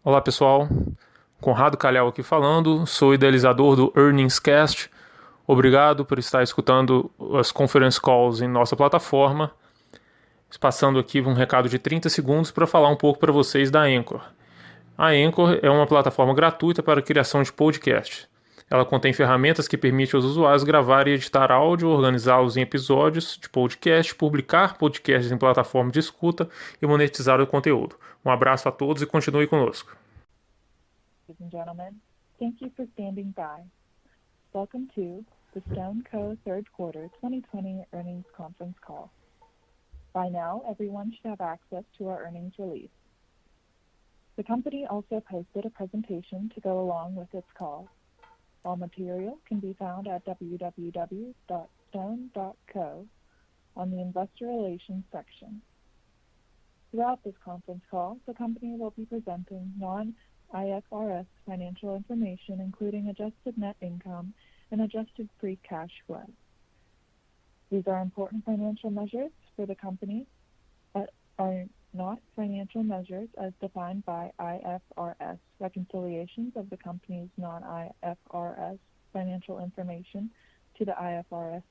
Olá pessoal, Conrado Calhau aqui falando, sou idealizador do Earnings Cast. Obrigado por estar escutando as conference calls em nossa plataforma. Passando aqui um recado de 30 segundos para falar um pouco para vocês da Anchor. A Anchor é uma plataforma gratuita para a criação de podcasts. Ela contém ferramentas que permitem aos usuários gravar e editar áudio, organizá-los em episódios de podcast, publicar podcasts em plataforma de escuta e monetizar o conteúdo. Um abraço a todos e continue conosco. Ladies and gentlemen, thank you for standing by. Welcome to the StoneCo Third Quarter 2020 Earnings Conference Call. By now, everyone should have access to our earnings release. The company also posted a presentation to go along with its call. All material can be found at www.stone.co on the Investor Relations section. Throughout this conference call, the company will be presenting non-IFRS financial information, including adjusted net income and adjusted free cash flow. These are important financial measures for the company, but are not financial measures as defined by IFRS. Reconciliations of the company's non-IFRS financial information to the IFRS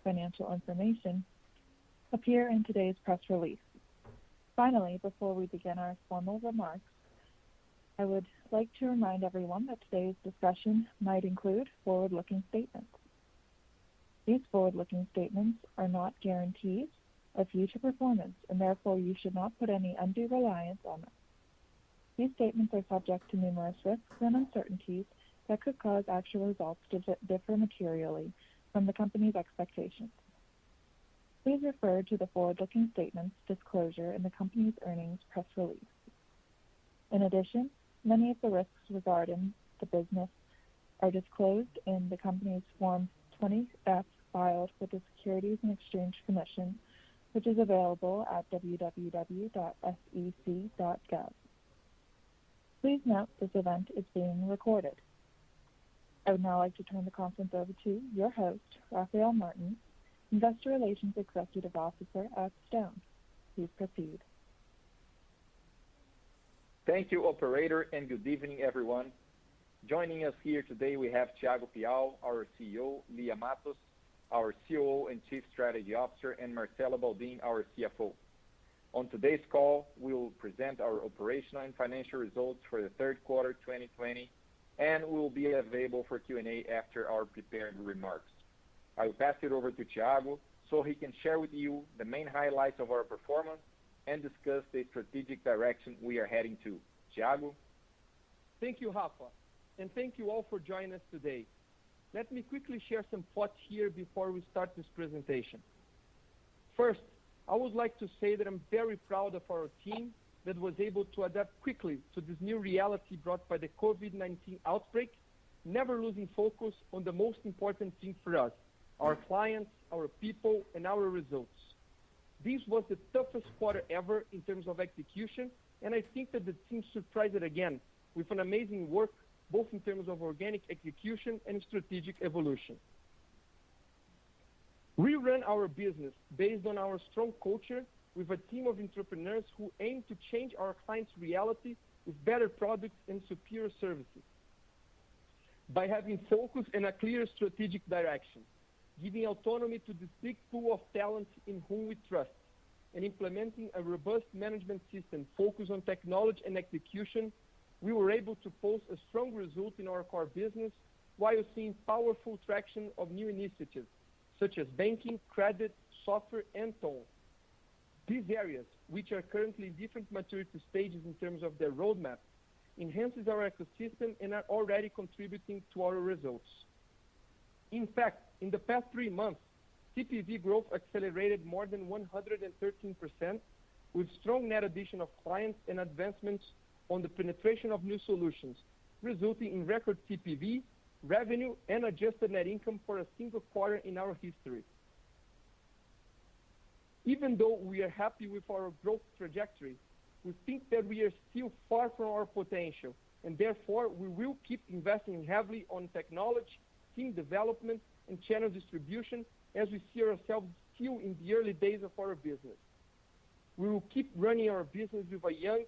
financial information appear in today's press release. Finally, before we begin our formal remarks, I would like to remind everyone that today's discussion might include forward-looking statements. These forward-looking statements are not guarantees of future performance, and therefore you should not put any undue reliance on them. These statements are subject to numerous risks and uncertainties that could cause actual results to differ materially from the company's expectations. Please refer to the forward-looking statements disclosure in the company's earnings press release. In addition, many of the risks regarding the business are disclosed in the company's Form 20-F filed with the Securities and Exchange Commission, which is available at www.sec.gov. Please note this event is being recorded. I would now like to turn the conference over to your host, Rafael Martin, Investor Relations Executive Officer at Stone. Please proceed. Thank you, operator, and good evening, everyone. Joining us here today, we have Thiago Piau, our CEO, Lia Matos, our COO and Chief Strategy Officer, and Marcelo Baldin, our CFO. On today's call, we will present our operational and financial results for the third quarter 2020, and we will be available for Q&A after our prepared remarks. I will pass it over to Thiago so he can share with you the main highlights of our performance and discuss the strategic direction we are heading to. Thiago? Thank you, Rafa, and thank you all for joining us today. Let me quickly share some thoughts here before we start this presentation. First, I would like to say that I'm very proud of our team that was able to adapt quickly to this new reality brought by the COVID-19 outbreak, never losing focus on the most important thing for us, our clients, our people, and our results. This was the toughest quarter ever in terms of execution, and I think that the team surprised it again with an amazing work, both in terms of organic execution and strategic evolution. We run our business based on our strong culture with a team of entrepreneurs who aim to change our clients' reality with better products and superior services. By having focus and a clear strategic direction, giving autonomy to this big pool of talent in whom we trust, and implementing a robust management system focused on technology and execution, we were able to post a strong result in our core business while seeing powerful traction of new initiatives, such as banking, credit, software, and toll. These areas, which are currently in different maturity stages in terms of their roadmap, enhances our ecosystem and are already contributing to our results. In fact, in the past 3 months, TPV growth accelerated more than 113%, with strong net addition of clients and advancements on the penetration of new solutions, resulting in record TPV, revenue, and adjusted net income for a single quarter in our history. Even though we are happy with our growth trajectory, we think that we are still far from our potential, and therefore we will keep investing heavily on technology, team development, and channel distribution as we see ourselves still in the early days of our business. We will keep running our business with a young,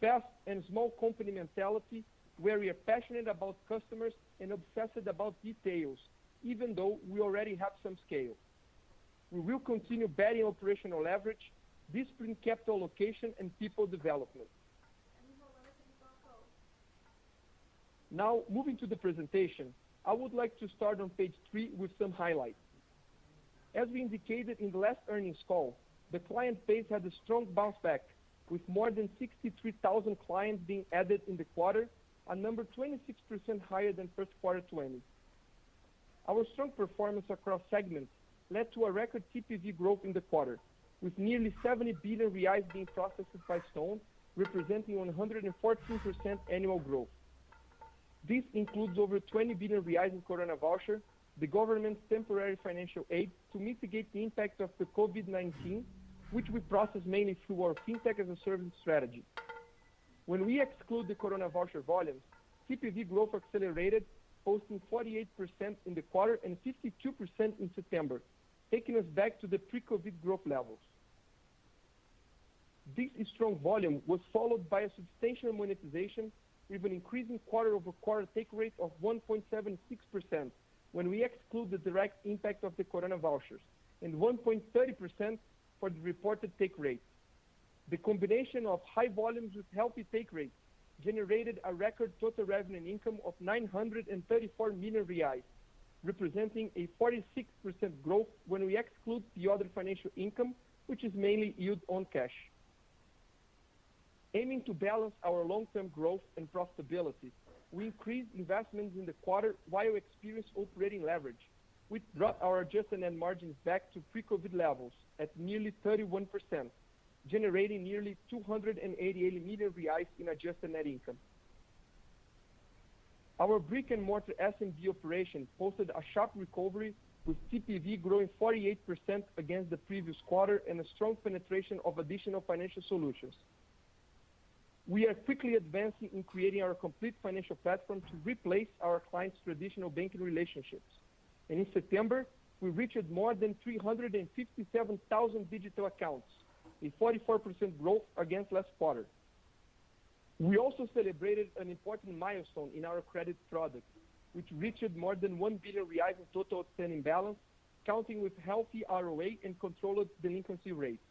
fast and small company mentality where we are passionate about customers and obsessed about details, even though we already have some scale. We will continue betting operational leverage, disciplined capital allocation, and people development. Now, moving to the presentation, I would like to start on page 3 with some highlights. As we indicated in the last earnings call, the client base had a strong bounce back, with more than 63,000 clients being added in the quarter, a number 26% higher than first quarter 20. Our strong performance across segments led to a record TPV growth in the quarter, with nearly 70 billion reais being processed by Stone, representing 114% annual growth. This includes over 20 billion reais in Corona voucher, the government's temporary financial aid to mitigate the impact of the COVID-19, which we process mainly through our fintech as a service strategy. When we exclude the Corona voucher volumes, TPV growth accelerated, posting 48% in the quarter and 52% in September, taking us back to the pre-COVID growth levels. This strong volume was followed by a substantial monetization with an increasing quarter-over-quarter take rate of 1.76% when we exclude the direct impact of the Corona vouchers, and 1.30% for the reported take rate. The combination of high volumes with healthy take rates generated a record total revenue and income of 934 million reais, representing a 46% growth when we exclude the other financial income, which is mainly yield on cash. Aiming to balance our long-term growth and profitability, we increased investments in the quarter while experienced operating leverage, which brought our adjusted net margins back to pre-COVID levels at nearly 31%, generating nearly 288 million reais in adjusted net income. Our brick-and-mortar SMB operation posted a sharp recovery, with TPV growing 48% against the previous quarter and a strong penetration of additional financial solutions. We are quickly advancing in creating our complete financial platform to replace our clients' traditional banking relationships. And in September, we reached more than 357,000 digital accounts, a 44% growth against last quarter. We also celebrated an important milestone in our credit product, which reached more than 1 billion reais in total outstanding balance, counting with healthy ROA and controlled delinquency rates.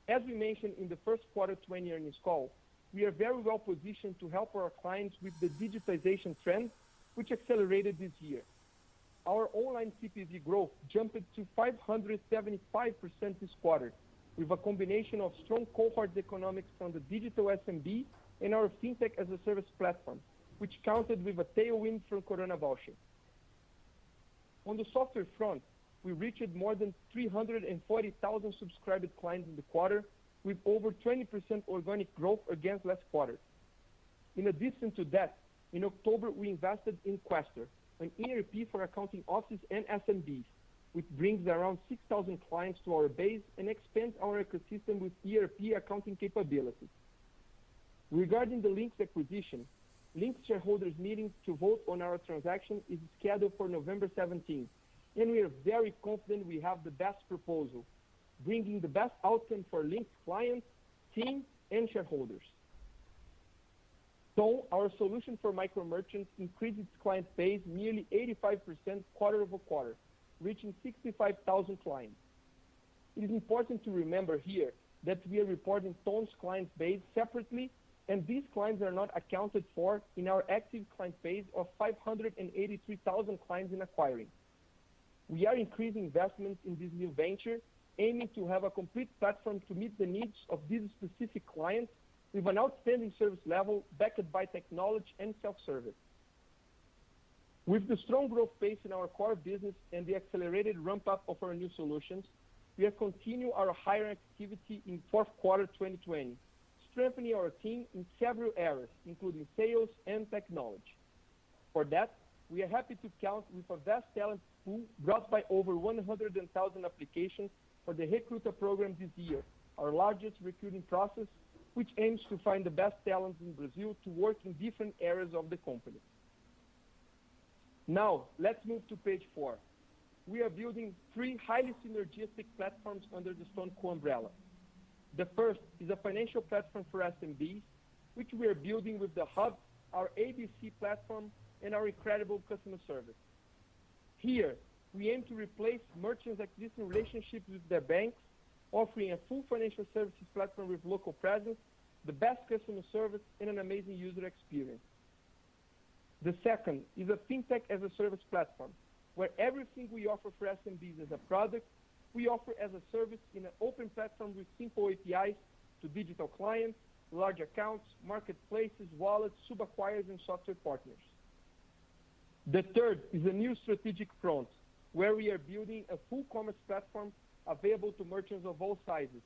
As we mentioned in the first quarter 20 earnings call, we are very well positioned to help our clients with the digitization trend, which accelerated this year. Our online TPV growth jumped to 575% this quarter, with a combination of strong cohort economics from the digital SMB and our fintech as a service platform, which counted with a tailwind from Corona voucher. On the software front, we reached more than 340,000 subscribed clients in the quarter, with over 20% organic growth against last quarter. In addition to that, in October, we invested in Questor, an ERP for accounting offices and SMBs, which brings around 6,000 clients to our base and expands our ecosystem with ERP accounting capabilities. Regarding the Linx acquisition, Linx shareholders meeting to vote on our transaction is scheduled for November 17th, and we are very confident we have the best proposal, bringing the best outcome for Linx clients, team, and shareholders. So, our solution for micro merchants increased its client base nearly 85% quarter over quarter, reaching 65,000 clients. It is important to remember here that we are reporting Stone's client base separately, and these clients are not accounted for in our active client base of 583,000 clients in acquiring. We are increasing investments in this new venture, aiming to have a complete platform to meet the needs of these specific clients with an outstanding service level backed by technology and self-service. With the strong growth pace in our core business and the accelerated ramp-up of our new solutions, we have continued our hiring activity in fourth quarter 2020, strengthening our team in several areas, including sales and technology. For that, we are happy to count with a vast talent pool brought by over 100,000 applications for the Recruta program this year, our largest recruiting process, which aims to find the best talents in Brazil to work in different areas of the company. Now, let's move to page 4. We are building 3 highly synergistic platforms under the StoneCo umbrella. The first is a financial platform for SMBs, which we are building with the Hub, our ABC platform, and our incredible customer service. Here, we aim to replace merchants' existing relationships with their banks, offering a full financial services platform with local presence, the best customer service, and an amazing user experience. The second is a fintech as a service platform, where everything we offer for SMBs as a product, we offer as a service in an open platform with simple APIs to digital clients, large accounts, marketplaces, wallets, sub-acquirers, and software partners. The third is a new strategic front, where we are building a full commerce platform available to merchants of all sizes,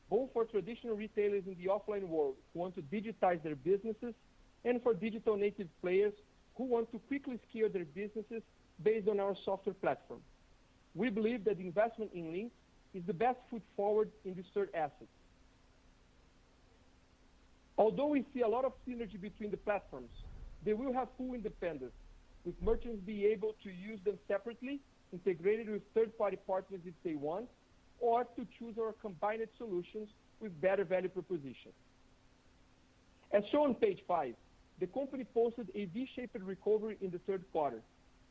both for traditional retailers in the offline world who want to digitize their businesses and for digital native players who want to quickly scale their businesses based on our software platform. We believe that the investment in Linx is the best foot forward in this third asset. Although we see a lot of synergy between the platforms, they will have full independence, with merchants being able to use them separately, integrated with third-party partners if they want, or to choose our combined solutions with better value proposition. As shown on page 5, the company posted a V-shaped recovery in the third quarter,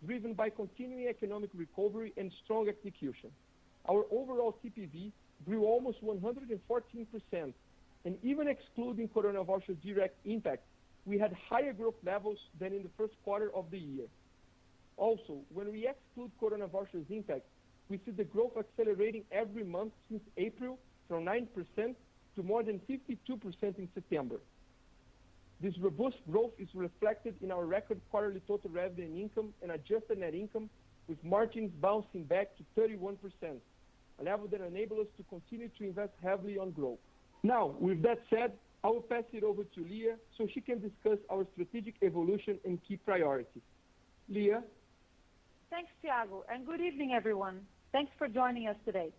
driven by continuing economic recovery and strong execution. Our overall TPV grew almost 114%, and even excluding coronavirus direct impact, we had higher growth levels than in the first quarter of the year. Also, when we exclude coronavirus impact, we see the growth accelerating every month since April from 9% to more than 52% in September. This robust growth is reflected in our record quarterly total revenue and income and adjusted net income, with margins bouncing back to 31%, a level that enables us to continue to invest heavily on growth. Now, with that said, I will pass it over to Leah so she can discuss our strategic evolution and key priorities. Leah? Thanks, Thiago, and good evening, everyone. Thanks for joining us today.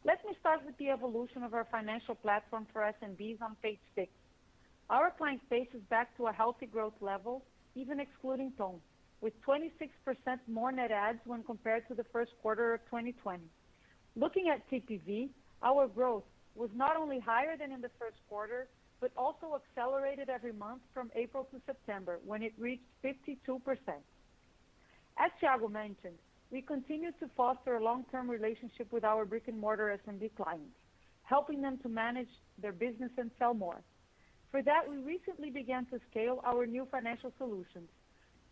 Let me start with the evolution of our financial platform for SMBs on page 6. Our client base is back to a healthy growth level, even excluding Ton, with 26% more net adds when compared to the first quarter of 2020. Looking at TPV, our growth was not only higher than in the first quarter, but also accelerated every month from April to September, when it reached 52%. As Thiago mentioned, we continue to foster a long-term relationship with our brick-and-mortar SMB clients, helping them to manage their business and sell more. For that, we recently began to scale our new financial solutions.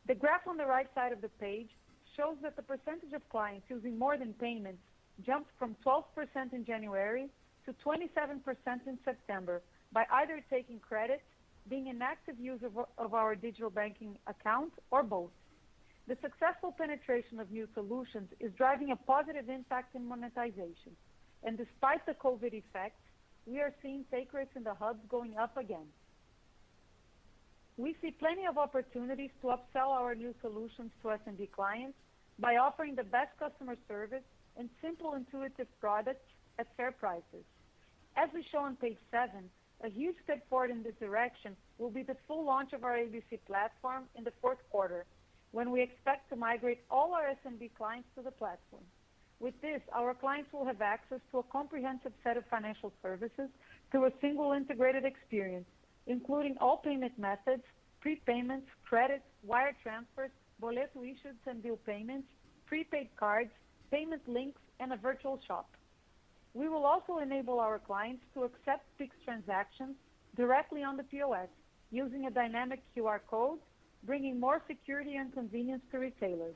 The graph on the right side of the page shows that the percentage of clients using more than payments jumped from 12% in January to 27% in September by either taking credit, being an active user of our digital banking account, or both. The successful penetration of new solutions is driving a positive impact in monetization. And despite the COVID effects, we are seeing take rates in the hubs going up again. We see plenty of opportunities to upsell our new solutions to SMB clients by offering the best customer service and simple, intuitive products at fair prices. As we show on page 7, a huge step forward in this direction will be the full launch of our ABC platform in the fourth quarter, when we expect to migrate all our SMB clients to the platform. With this, our clients will have access to a comprehensive set of financial services through a single integrated experience, including all payment methods, prepayments, credits, wire transfers, boleto issues and bill payments, prepaid cards, payment links, and a virtual shop. We will also enable our clients to accept Pix transactions directly on the POS using a dynamic QR code, bringing more security and convenience to retailers.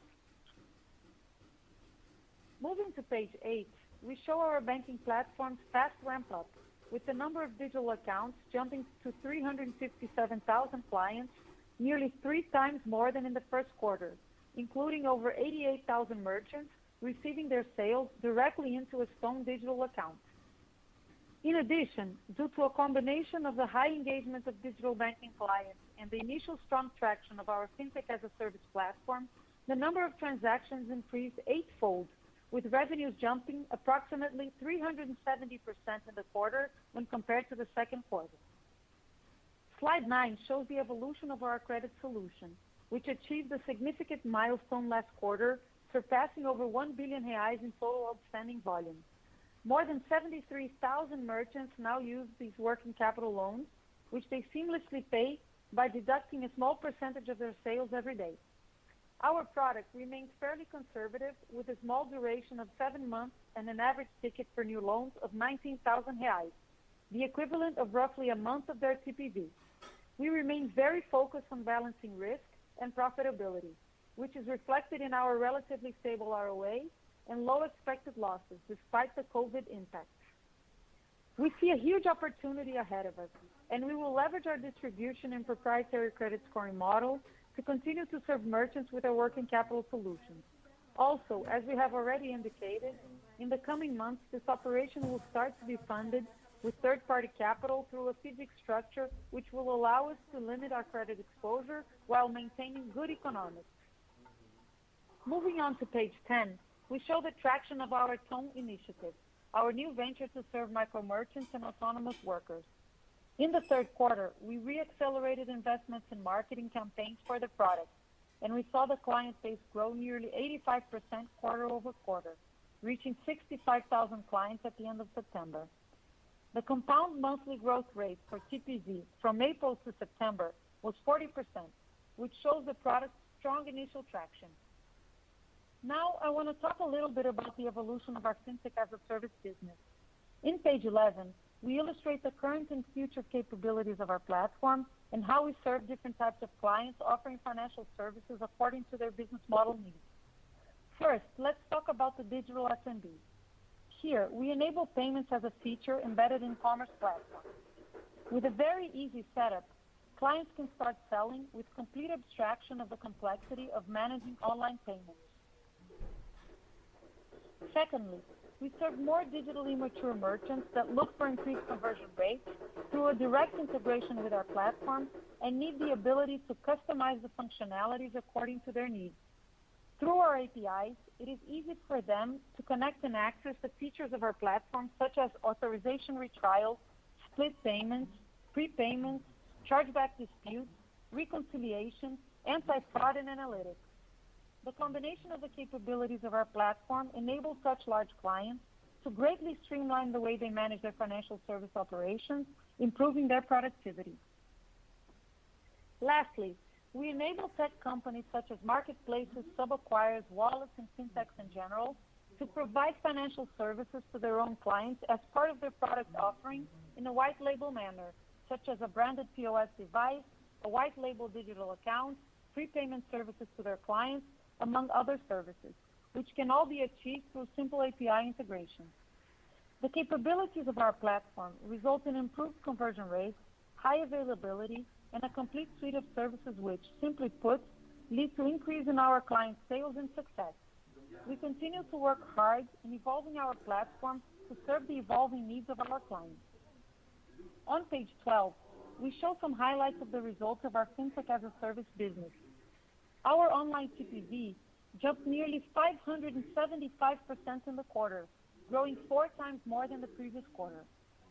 Moving to page 8, we show our banking platform's fast ramp up, with the number of digital accounts jumping to 357,000 clients, nearly 3 times more than in the first quarter, including over 88,000 merchants receiving their sales directly into a Stone digital account. In addition, due to a combination of the high engagement of digital banking clients and the initial strong traction of our fintech as a service platform, the number of transactions increased 8-fold, with revenues jumping approximately 370% in the quarter when compared to the second quarter. Slide 9 shows the evolution of our credit solution, which achieved a significant milestone last quarter, surpassing over 1 billion reais in total outstanding volume. More than 73,000 merchants now use these working capital loans, which they seamlessly pay by deducting a small percentage of their sales every day. Our product remains fairly conservative with a small duration of 7 months and an average ticket for new loans of 19,000 reais, the equivalent of roughly a month of their TPV. We remain very focused on balancing risk and profitability, which is reflected in our relatively stable ROA and low expected losses despite the COVID impacts. We see a huge opportunity ahead of us, and we will leverage our distribution and proprietary credit scoring model to continue to serve merchants with our working capital solutions. Also, as we have already indicated, in the coming months, this operation will start to be funded with third-party capital through a FIDIC structure, which will allow us to limit our credit exposure while maintaining good economics. Moving on to page 10, we show the traction of our STONE initiative, our new venture to serve micro merchants and autonomous workers. In the third quarter, we re-accelerated investments in marketing campaigns for the product, and we saw the client base grow nearly 85% quarter over quarter, reaching 65,000 clients at the end of September. The compound monthly growth rate for TPV from April to September was 40%, which shows the product's strong initial traction. Now, I want to talk a little bit about the evolution of our FinTech as a Service business. In page 11, we illustrate the current and future capabilities of our platform and how we serve different types of clients offering financial services according to their business model needs. First, let's talk about the digital SMB. Here, we enable payments as a feature embedded in commerce platforms. With a very easy setup, clients can start selling with complete abstraction of the complexity of managing online payments. Secondly, we serve more digitally mature merchants that look for increased conversion rates through a direct integration with our platform and need the ability to customize the functionalities according to their needs. Through our APIs, it is easy for them to connect and access the features of our platform, such as authorization retrial, split payments, prepayments, chargeback disputes, reconciliation, anti-fraud, and analytics. The combination of the capabilities of our platform enables such large clients to greatly streamline the way they manage their financial service operations, improving their productivity. Lastly, we enable tech companies such as marketplaces, sub-acquirers, wallets, and fintechs in general to provide financial services to their own clients as part of their product offering in a white label manner, such as a branded POS device, a white label digital account, prepayment services to their clients, among other services, which can all be achieved through simple API integration. The capabilities of our platform result in improved conversion rates, high availability, and a complete suite of services which, simply put, lead to increase in our clients' sales and success. We continue to work hard in evolving our platform to serve the evolving needs of our clients. On page 12, we show some highlights of the results of our FinTech as a Service business. Our online TPV jumped nearly 575% in the quarter, growing 4 times more than the previous quarter.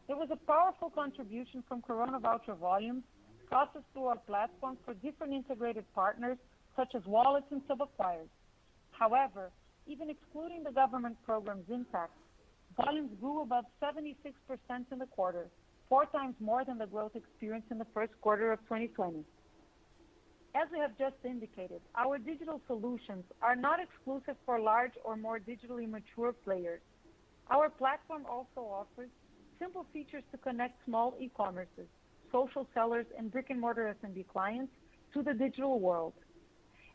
There was a powerful contribution from Corona voucher volumes processed through our platform for different integrated partners, such as wallets and sub-acquirers. However, even excluding the government program's impact, volumes grew above 76% in the quarter, 4 times more than the growth experienced in the first quarter of 2020. As we have just indicated, our digital solutions are not exclusive for large or more digitally mature players. Our platform also offers simple features to connect small e-commerces, social sellers, and brick-and-mortar SMB clients to the digital world.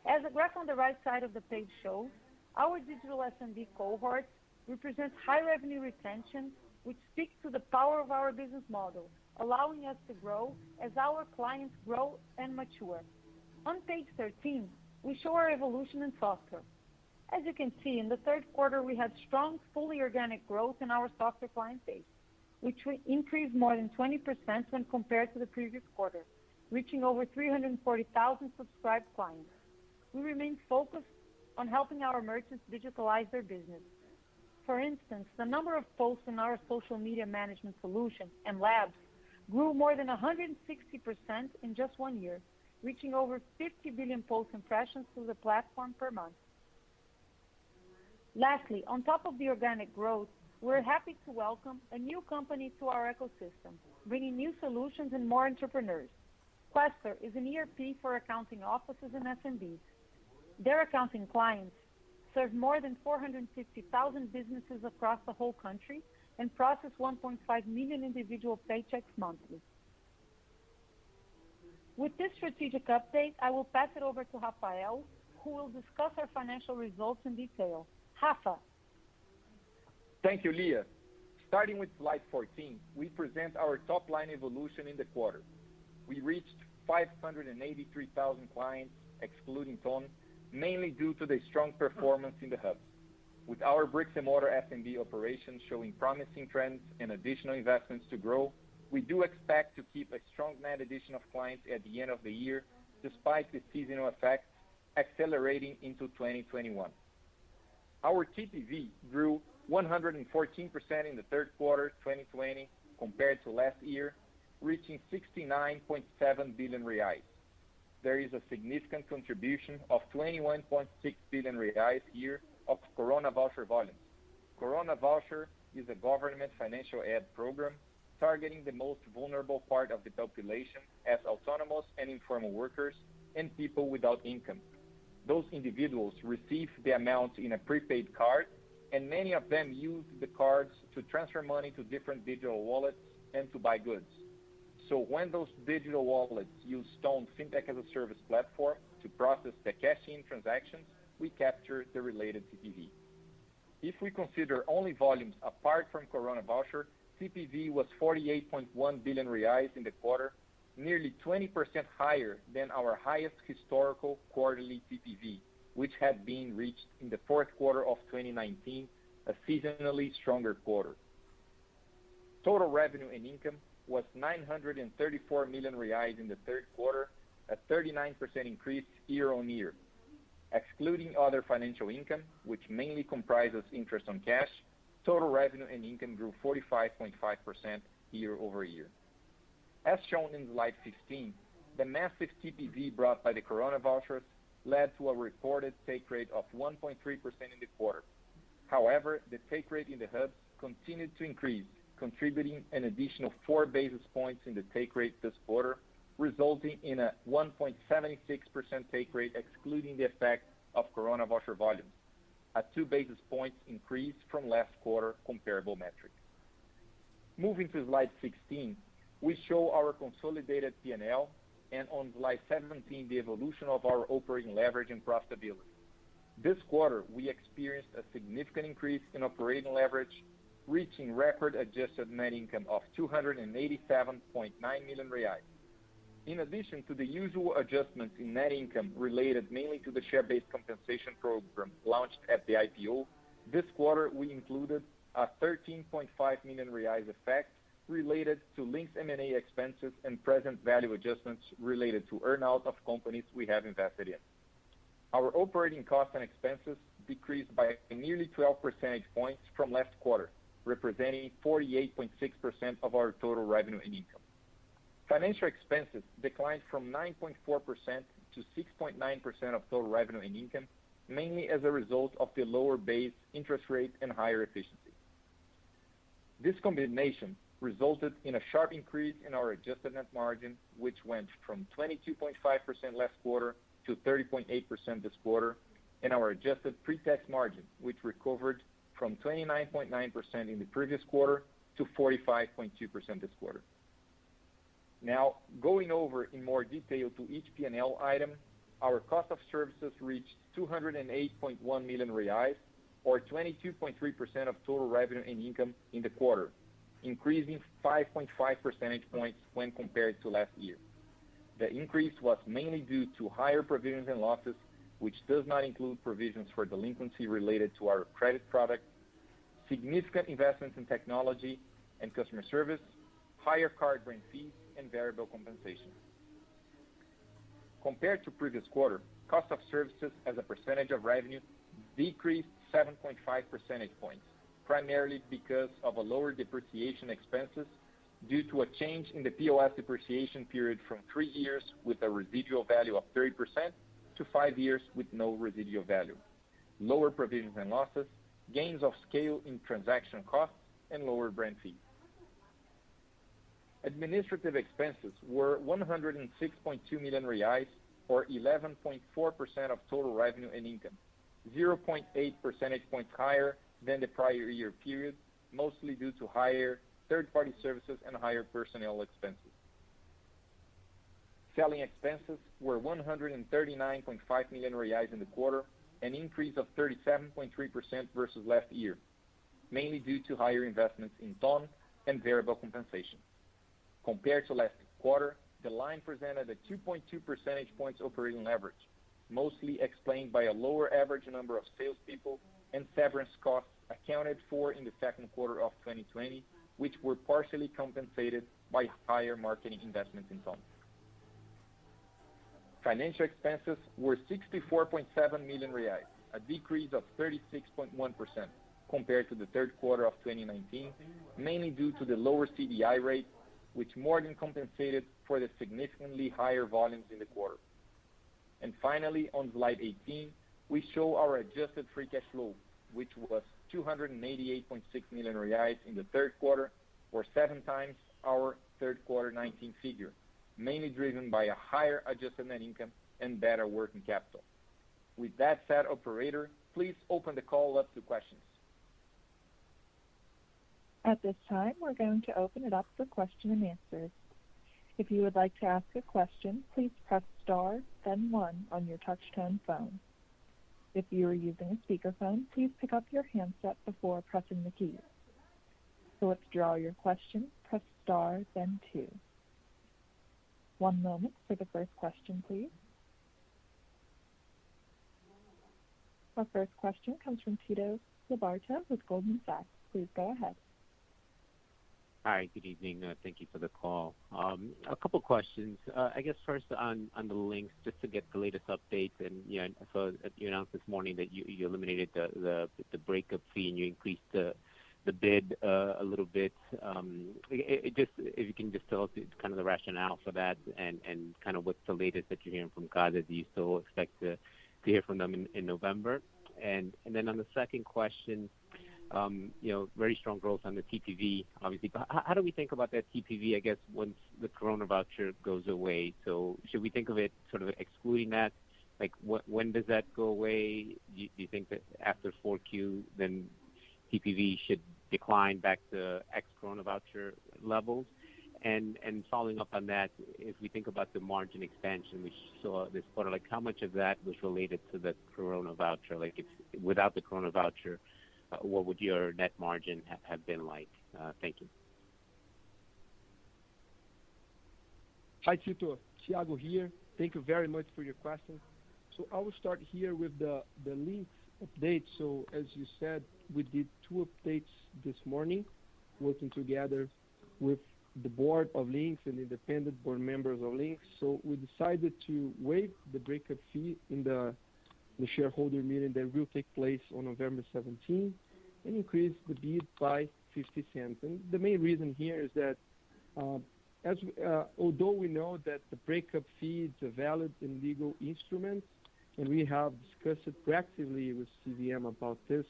As the graph on the right side of the page shows, our digital SMB cohorts represent high revenue retention, which speaks to the power of our business model, allowing us to grow as our clients grow and mature. On page 13, we show our evolution in software. As you can see, in the third quarter, we had strong, fully organic growth in our software client base, which increased more than 20% when compared to the previous quarter, reaching over 340,000 subscribed clients. We remain focused on helping our merchants digitalize their business. For instance, the number of posts in our social media management solution and labs grew more than 160% in just 1 year, reaching over 50 billion post impressions through the platform per month. Lastly, on top of the organic growth, we're happy to welcome a new company to our ecosystem, bringing new solutions and more entrepreneurs. Questor is an ERP for accounting offices and SMBs. Their accounting clients serve more than 450,000 businesses across the whole country and process 1.5 million individual paychecks monthly. With this strategic update, I will pass it over to Rafael, who will discuss our financial results in detail. Rafa. Thank you, Leah. Starting with slide 14, we present our top-line evolution in the quarter. We reached 583,000 clients, excluding Ton, mainly due to the strong performance in the hubs. With our bricks-and-mortar SMB operations showing promising trends and additional investments to grow, we do expect to keep a strong net addition of clients at the end of the year, despite the seasonal effects accelerating into 2021. Our TPV grew 114% in the third quarter 2020 compared to last year, reaching 69.7 billion reais. There is a significant contribution of 21.6 billion reais here of Corona Voucher volumes. Corona Voucher is a government financial aid program targeting the most vulnerable part of the population as autonomous and informal workers and people without income. Those individuals receive the amount in a prepaid card, and many of them use the cards to transfer money to different digital wallets and to buy goods. So when those digital wallets use Stone Fintech as a Service platform to process the cash-in transactions, we capture the related TPV. If we consider only volumes apart from Corona Voucher, TPV was 48.1 billion reais in the quarter, nearly 20% higher than our highest historical quarterly TPV, which had been reached in the fourth quarter of 2019, a seasonally stronger quarter. Total revenue and income was 934 million reais in the third quarter, a 39% increase year on year. Excluding other financial income, which mainly comprises interest on cash, total revenue and income grew 45.5% year over year. As shown in slide 15, the massive TPV brought by the Corona Vouchers led to a reported take rate of 1.3% in the quarter. However, the take rate in the hubs continued to increase, contributing an additional 4 basis points in the take rate this quarter, resulting in a 1.76% take rate excluding the effect of Corona Voucher volumes, a 2 basis points increase from last quarter comparable metric. Moving to slide 16, we show our consolidated P&L, and on slide 17, the evolution of our operating leverage and profitability. This quarter, we experienced a significant increase in operating leverage, reaching record adjusted net income of 287.9 million reais. In addition to the usual adjustments in net income related mainly to the share-based compensation program launched at the IPO, this quarter we included a 13.5 million reais effect related to Link's M&A expenses and present value adjustments related to earn-out of companies we have invested in. Our operating costs and expenses decreased by nearly 12 percentage points from last quarter, representing 48.6% of our total revenue and income. Financial expenses declined from 9.4% to 6.9% of total revenue and income, mainly as a result of the lower base interest rate and higher efficiency. This combination resulted in a sharp increase in our adjusted net margin, which went from 22.5% last quarter to 30.8% this quarter, and our adjusted pre-tax margin, which recovered from 29.9% in the previous quarter to 45.2% this quarter. Now, going over in more detail to each P&L item, our cost of services reached 208.1 million reais, or 22.3% of total revenue and income in the quarter, increasing 5.5 percentage points when compared to last year. The increase was mainly due to higher provisions and losses, which does not include provisions for delinquency related to our credit product, significant investments in technology and customer service, higher card brand fees, and variable compensation. Compared to previous quarter, cost of services as a percentage of revenue decreased 7.5 percentage points, primarily because of a lower depreciation expenses due to a change in the POS depreciation period from 3 years with a residual value of 30% to 5 years with no residual value, lower provisions and losses, gains of scale in transaction costs, and lower brand fees. Administrative expenses were 106.2 million reais, or 11.4% of total revenue and income, 0.8 percentage points higher than the prior year period, mostly due to higher third-party services and higher personnel expenses. Selling expenses were 139.5 million reais in the quarter, an increase of 37.3% versus last year, mainly due to higher investments in TON and variable compensation. Compared to last quarter, the line presented a 2.2 percentage points operating leverage, mostly explained by a lower average number of salespeople and severance costs accounted for in the second quarter of 2020, which were partially compensated by higher marketing investments in TON. Financial expenses were 64.7 million reais, a decrease of 36.1% compared to the third quarter of 2019, mainly due to the lower CDI rate, which more than compensated for the significantly higher volumes in the quarter. And finally, on slide 18, we show our adjusted free cash flow, which was 288.6 million reais in the third quarter, or 7 times our third quarter 19 figure, mainly driven by a higher adjusted net income and better working capital. With that said, operator, please open the call up to questions. At this time, we're going to open it up for question and answers. If you would like to ask a question, please press star, then 1 on your touch-tone phone. If you are using a speakerphone, please pick up your handset before pressing the keys. To withdraw your question, press star, then 2. One moment for the first question, please. Our first question comes from Tito Labarta with Goldman Sachs. Please go ahead. Hi, good evening. Thank you for the call. A couple questions. I guess first on the links, just to get the latest updates. And so you announced this morning that you eliminated the breakup fee and you increased the bid a little bit. Just if you can just tell us kind of the rationale for that and kind of what's the latest that you're hearing from CADE. Do you still expect to hear from them in November? And then on the second question, very strong growth on the TPV, obviously. But how do we think about that TPV, I guess, once the Corona voucher goes away? So should we think of it sort of excluding that? Like, when does that go away? Do you think that after 4Q, then TPV should decline back to ex-Corona voucher levels? And following up on that, if we think about the margin expansion we saw this quarter, like how much of that was related to the Corona voucher? Like if without the Corona voucher, what would your net margin have been like? Thank you. Hi, Tito. Thiago here. Thank you very much for your question. So I will start here with the links update. So as you said, we did 2 updates this morning, working together with the board of Links and independent board members of Links. So we decided to waive the breakup fee in the shareholder meeting that will take place on November 17 and increase the bid by 50 cents. And the main reason here is that although we know that the breakup fee is a valid and legal instrument, and we have discussed it proactively with CVM about this,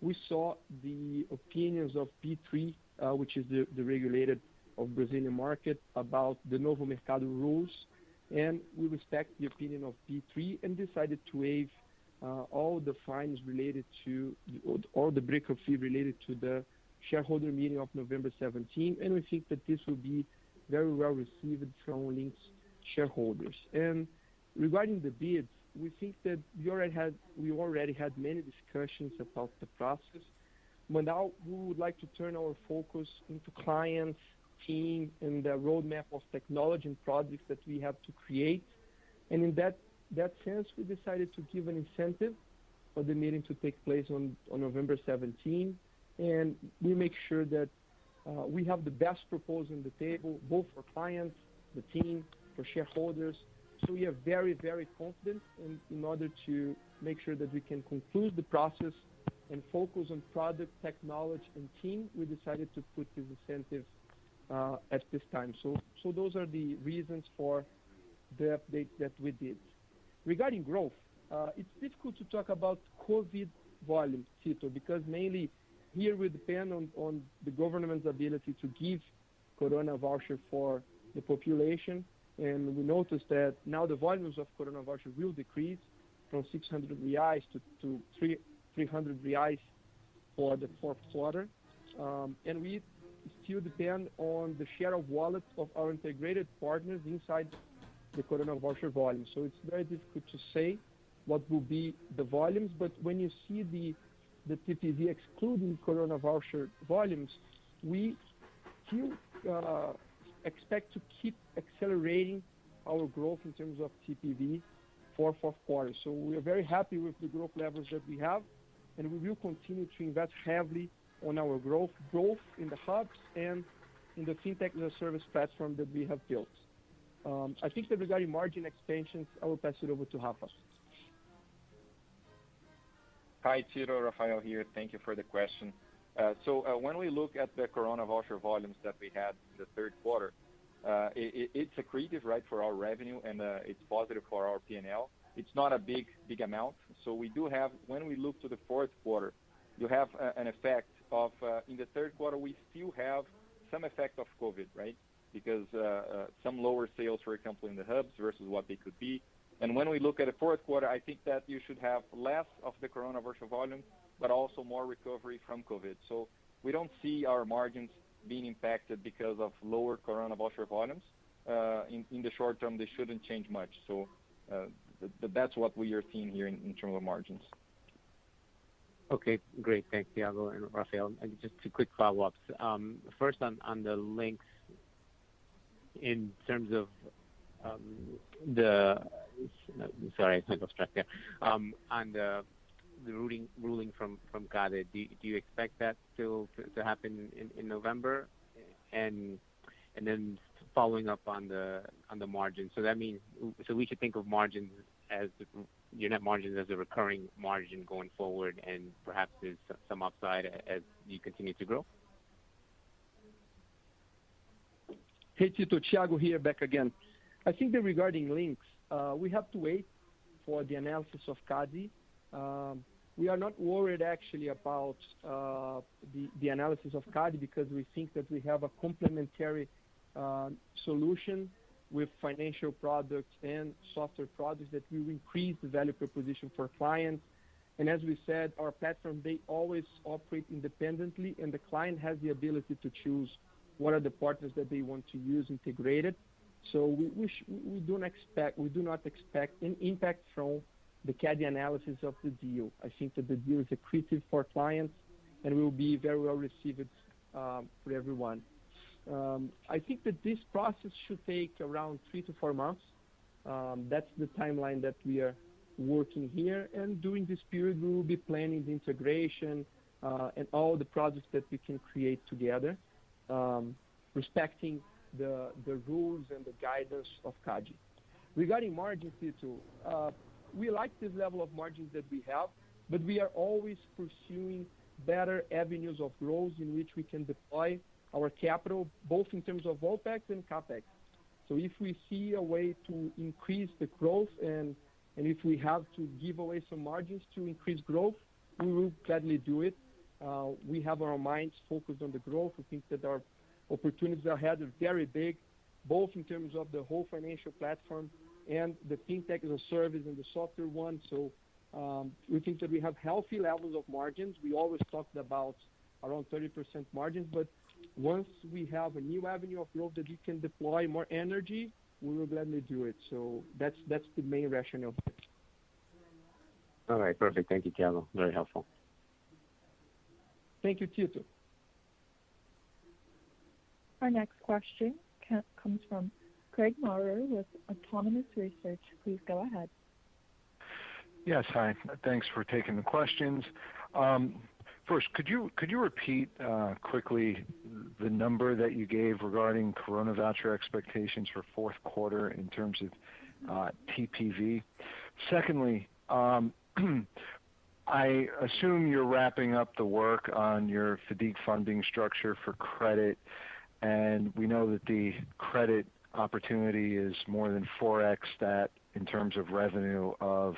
we saw the opinions of B3, which is the regulated of Brazilian market, about the Novo Mercado rules, and we respect the opinion of B3 and decided to waive all the fines related to, all the breakup fee related to the shareholder meeting of November 17, and we think that this will be very well received from Links shareholders. And regarding the bids, we think that we already had many discussions about the process, but now we would like to turn our focus into clients, team, and the roadmap of technology and projects that we have to create. And in that sense, we decided to give an incentive for the meeting to take place on November 17, and we make sure that we have the best proposal on the table, both for clients, the team, for shareholders. So we are very, very confident in order to make sure that we can conclude the process and focus on product, technology, and team. We decided to put this incentive at this time. So those are the reasons for the update that we did. Regarding growth, it's difficult to talk about COVID volume, Tito, because mainly here we depend on the government's ability to give Corona voucher for the population. And we noticed that now the volumes of Corona voucher will decrease from 600 reais to 300 reais for the fourth quarter. And we still depend on the share of wallet of our integrated partners inside the Corona voucher volume. So it's very difficult to say what will be the volumes, but when you see the TPV excluding Corona voucher volumes, we still expect to keep accelerating our growth in terms of TPV for fourth quarter. So we are very happy with the growth levels that we have, and we will continue to invest heavily on our growth, both in the hubs and in the fintech as a service platform that we have built. I think that regarding margin expansions, I will pass it over to Rafa. Hi, Tito, Rafael here. Thank you for the question. So when we look at the Corona voucher volumes that we had in the third quarter, it's accretive, right, for our revenue, and it's positive for our P&L. It's not a big amount. So we do have, when we look to the fourth quarter, you have an effect of, in the third quarter, we still have some effect of COVID, right? Because some lower sales, for example, in the hubs versus what they could be. And when we look at the fourth quarter, I think that you should have less of the Corona voucher volume, but also more recovery from COVID. So we don't see our margins being impacted because of lower Corona voucher volumes. In the short term, they shouldn't change much. So that's what we are seeing here in terms of margins. Okay, great. Thanks, Thiago and Rafael. And just two quick follow-ups. First, on the links, in terms of sorry, I got struck there. On the ruling from CADE, do you expect that still to happen in November? And then following up on the margin, so that means we should think of margins as your net margins as a recurring margin going forward, and perhaps there's some upside as you continue to grow. Hey Tito, Thiago here, back again. I think that regarding links, we have to wait for the analysis of CADE. We are not worried actually about the analysis of CADE because we think that we have a complementary solution with financial products and software products that will increase the value proposition for clients. And as we said, our platform, they always operate independently, and the client has the ability to choose what are the partners that they want to use integrated. So we do not expect an impact from the CADE analysis of the deal. I think that the deal is accretive for clients and will be very well received for everyone. I think that this process should take around 3 to 4 months. That's the timeline that we are working here. And during this period, we will be planning the integration and all the projects that we can create together, respecting the rules and the guidance of CADE. Regarding margins, Tito, we like this level of margins that we have, but we are always pursuing better avenues of growth in which we can deploy our capital, both in terms of OPEX and CAPEX. So if we see a way to increase the growth and if we have to give away some margins to increase growth, we will gladly do it. We have our minds focused on the growth. We think that our opportunities ahead are very big, both in terms of the whole financial platform and the fintech as a service and the software one. So we think that we have healthy levels of margins. We always talked about around 30% margins, but once we have a new avenue of growth that we can deploy more energy, we will gladly do it. So that's the main rationale. All right, perfect. Thank you, Thiago. Very helpful. Thank you, Tito. Our next question comes from Craig Maurer with Autonomous Research. Please go ahead. Yes, hi. Thanks for taking the questions. First, could you repeat quickly the number that you gave regarding Corona voucher expectations for fourth quarter in terms of TPV? Secondly, I assume you're wrapping up the work on your FIDC funding structure for credit, and we know that the credit opportunity is more than 4x that in terms of revenue of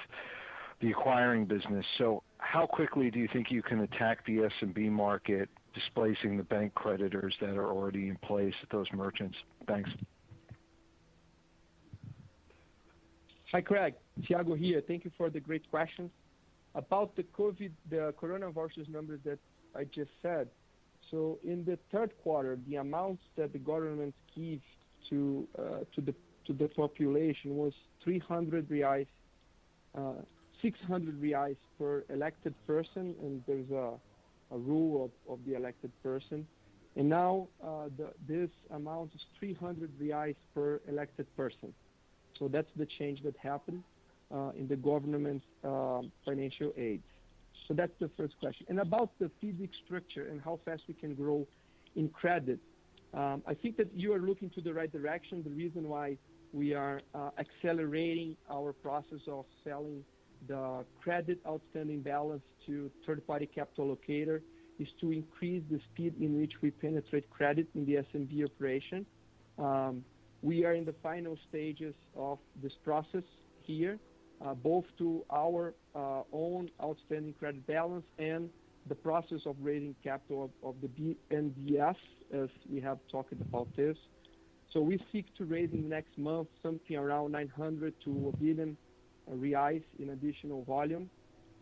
the acquiring business. So how quickly do you think you can attack the SMB market, displacing the bank creditors that are already in place at those merchants? Thanks. Hi, Craig. Thiago here. Thank you for the great questions. About the coronavirus numbers that I just said. So in the third quarter, the amounts that the government gave to the population was 300 reais, 600 reais per elected person, and there's a rule of the elected person. And now this amount is 300 reais per elected person. So that's the change that happened in the government's financial aid. So that's the first question. And about the FIDIC structure and how fast we can grow in credit, I think that you are looking to the right direction. The reason why we are accelerating our process of selling the credit outstanding balance to third-party capital allocator is to increase the speed in which we penetrate credit in the SMB operation. We are in the final stages of this process here, both to our own outstanding credit balance and the process of raising capital of the BNDES, as we have talked about this. So we seek to raise in the next month something around 900 to 1 billion reais in additional volume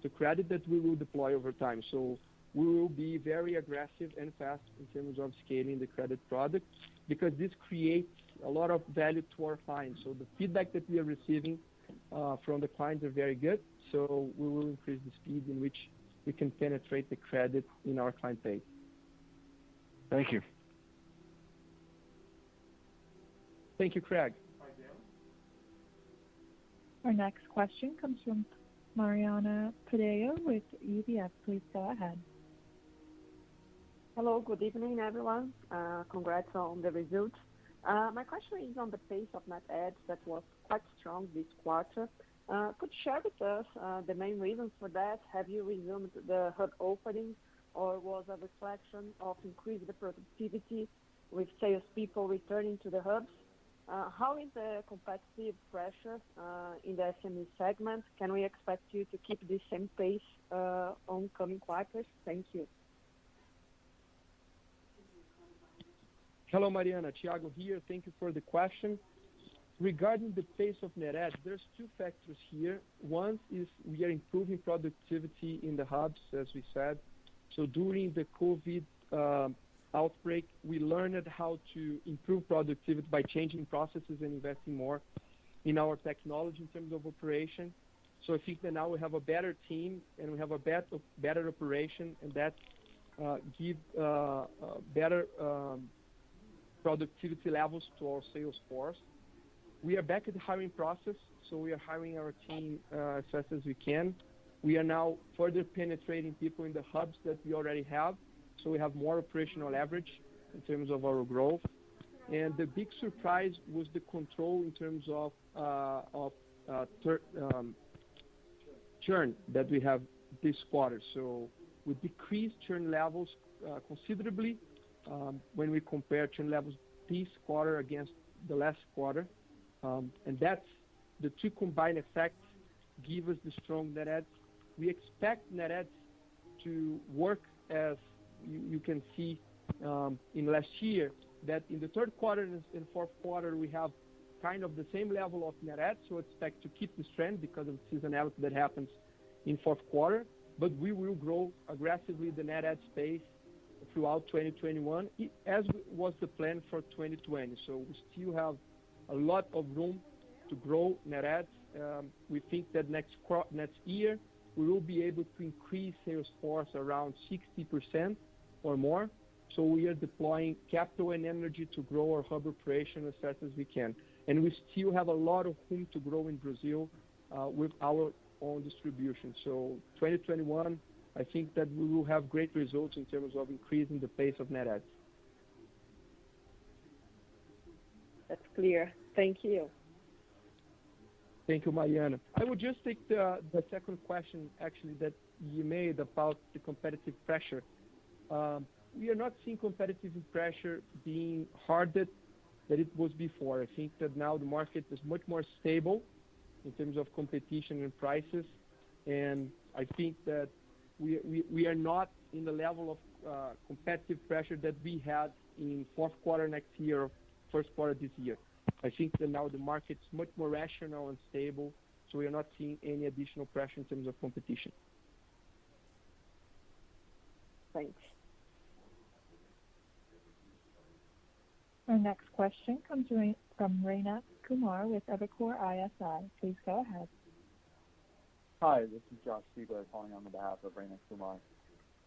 to credit that we will deploy over time. So we will be very aggressive and fast in terms of scaling the credit product, because this creates a lot of value to our clients. So the feedback that we are receiving from the clients are very good. So we will increase the speed in which we can penetrate the credit in our client base. Thank you. Thank you, Craig. Our next question comes from Mariana Pedeo with UBS. Please go ahead. Hello, good evening, everyone. Congrats on the results. My question is on the pace of net adds that was quite strong this quarter. Could you share with us the main reasons for that? Have you resumed the hub opening, or was a reflection of increased productivity with salespeople returning to the hubs? How is the competitive pressure in the SME segment? Can we expect you to keep the same pace on coming quarters? Thank you. Hello, Mariana. Thiago here. Thank you for the question. Regarding the pace of net adds, there's two factors here. One is we are improving productivity in the hubs, as we said. So during the COVID outbreak, we learned how to improve productivity by changing processes and investing more in our technology in terms of operation. So I think that now we have a better team and we have a better operation, and that gives better productivity levels to our sales force. We are back at the hiring process, so we are hiring our team as fast as we can. We are now further penetrating people in the hubs that we already have, so we have more operational leverage in terms of our growth. And the big surprise was the control in terms of churn that we have this quarter. So we decreased churn levels considerably when we compare churn levels this quarter against the last quarter. And that's the two combined effects give us the strong net adds. We expect net adds to work as you can see in last year, that in the third quarter and fourth quarter we have kind of the same level of net adds, so expect to keep this trend because of the seasonality that happens in fourth quarter. But we will grow aggressively the net add space throughout 2021, as was the plan for 2020. So we still have a lot of room to grow net adds. We think that next year we will be able to increase sales force around 60% or more. So we are deploying capital and energy to grow our hub operation as fast as we can. And we still have a lot of room to grow in Brazil with our own distribution. So 2021, I think that we will have great results in terms of increasing the pace of net adds. That's clear. Thank you. Thank you, Mariana. I would just take the second question, actually, that you made about the competitive pressure. We are not seeing competitive pressure being harder than it was before. I think that now the market is much more stable in terms of competition and prices. and I think that we are not in the level of competitive pressure that we had in fourth quarter next year, or first quarter this year. I think that now the market's much more rational and stable, so we are not seeing any additional pressure in terms of competition. Thanks. Our next question comes from Rayna Kumar with Evercore ISI. Please go ahead. Hi, this is Josh Siegler calling on behalf of Rayna Kumar.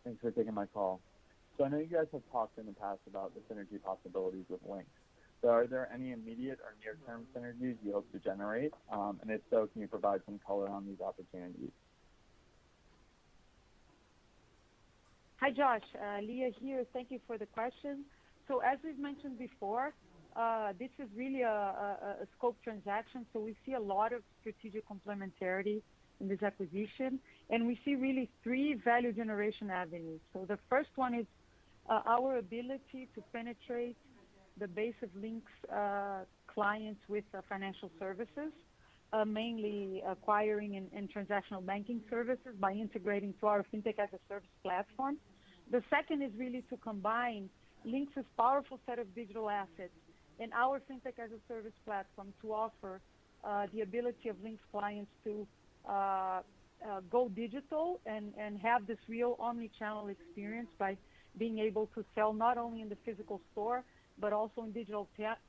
Thanks for taking my call. So I know you guys have talked in the past about the synergy possibilities with Linx. So are there any immediate or near-term synergies you hope to generate? And if so, can you provide some color on these opportunities? Hi, Josh. Leah here. Thank you for the question. So as we've mentioned before, this is really a scope transaction, so we see a lot of strategic complementarity in this acquisition, and we see really three value generation avenues. So the first one is our ability to penetrate the base of Linx clients with financial services, mainly acquiring and transactional banking services by integrating to our FinTech as a Service platform. The second is really to combine Linx's powerful set of digital assets and our FinTech as a Service platform to offer the ability of Linx clients to go digital and have this real omni-channel experience by being able to sell not only in the physical store, but also in digital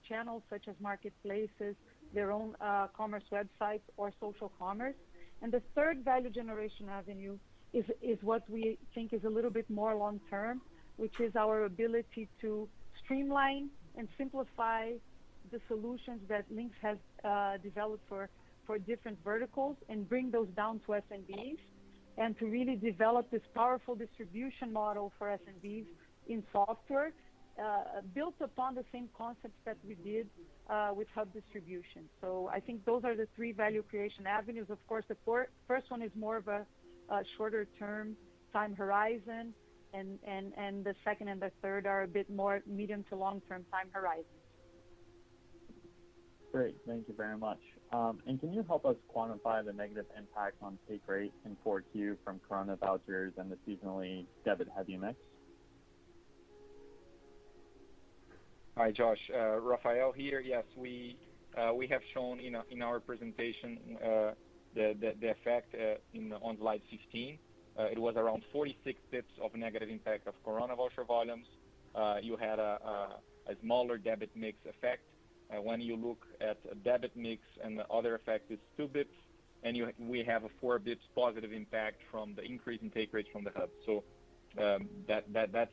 channels such as marketplaces, their own commerce websites, or social commerce. And the third value generation avenue is what we think is a little bit more long-term, which is our ability to streamline and simplify the solutions that Linx has developed for different verticals and bring those down to SMBs, and to really develop this powerful distribution model for SMBs in software, built upon the same concepts that we did with hub distribution. So I think those are the three value creation avenues. Of course, the first one is more of a shorter term time horizon, and the second and the third are a bit more medium to long term time horizons. Great, thank you very much. And can you help us quantify the negative impact on take rate in 4Q from Corona vouchers and the seasonally debit-heavy mix? Hi, Josh. Rafael here. Yes, we have shown in our presentation the effect on slide 15. It was around 46 bips of negative impact of Corona voucher volumes. You had a smaller debit mix effect. When you look at a debit mix, and the other effect is 2 bips, and we have a 4 bips positive impact from the increase in take rates from the hub. So that's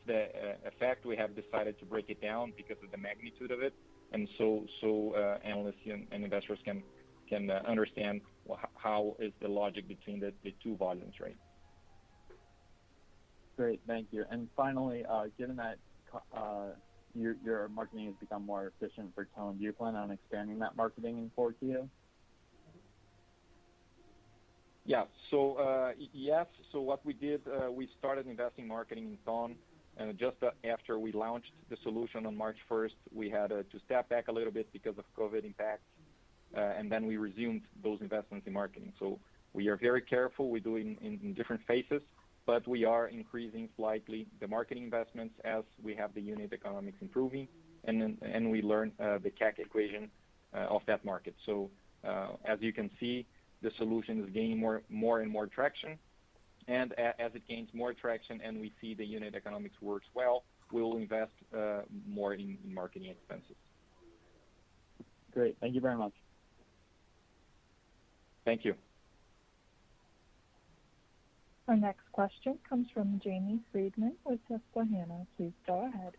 the effect. We have decided to break it down because of the magnitude of it, and so analysts and investors can understand how is the logic between the two volumes, right? Great, thank you. And finally, given that your marketing has become more efficient for Tone, do you plan on expanding that marketing in 4Q? Yeah, so yes, so what we did, we started investing marketing in Tone, and just after we launched the solution on March 1st, we had to step back a little bit because of COVID impacts, and then we resumed those investments in marketing. So we are very careful. We do it in different phases, but we are increasing slightly the marketing investments as we have the unit economics improving, and we learn the CAC equation of that market. So as you can see, the solution is gaining more and more traction, and as it gains more traction and we see the unit economics works well, we will invest more in marketing expenses. Great, thank you very much. Thank you. Our next question comes from Jamie Friedman with Susquehanna. Please go ahead.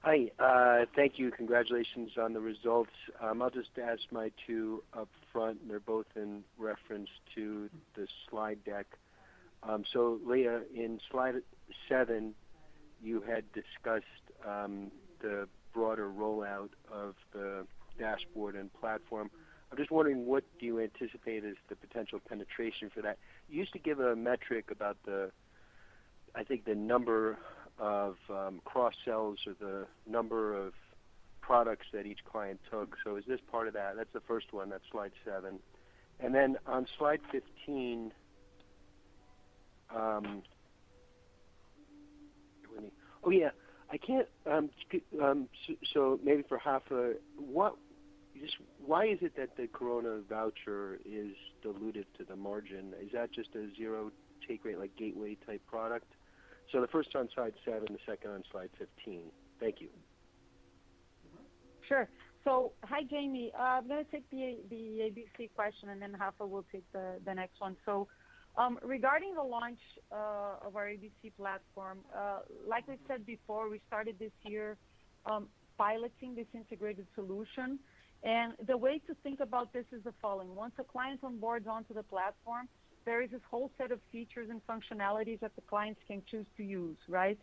Hi, thank you. Congratulations on the results. I'll just ask my two up front, and they're both in reference to the slide deck. So, Leah, in slide 7, you had discussed the broader rollout of the dashboard and platform. I'm just wondering, what do you anticipate as the potential penetration for that? You used to give a metric about the number of cross-sells or the number of products that each client took. So is this part of that? That's the first one, that's slide 7. And then on slide 15, oh yeah, I can't. So maybe for Rafa, why is it that the Corona voucher is dilutive to the margin? Is that just a zero take rate, like gateway type product? So the first on slide 7, the second on slide 15. Thank you. Sure. So, hi, Jamie. I'm going to take the ABC question, and then Rafa will take the next one. So, regarding the launch of our ABC platform, like we said before, we started this year piloting this integrated solution. And the way to think about this is the following. Once a client onboards onto the platform, there is this whole set of features and functionalities that the clients can choose to use, right?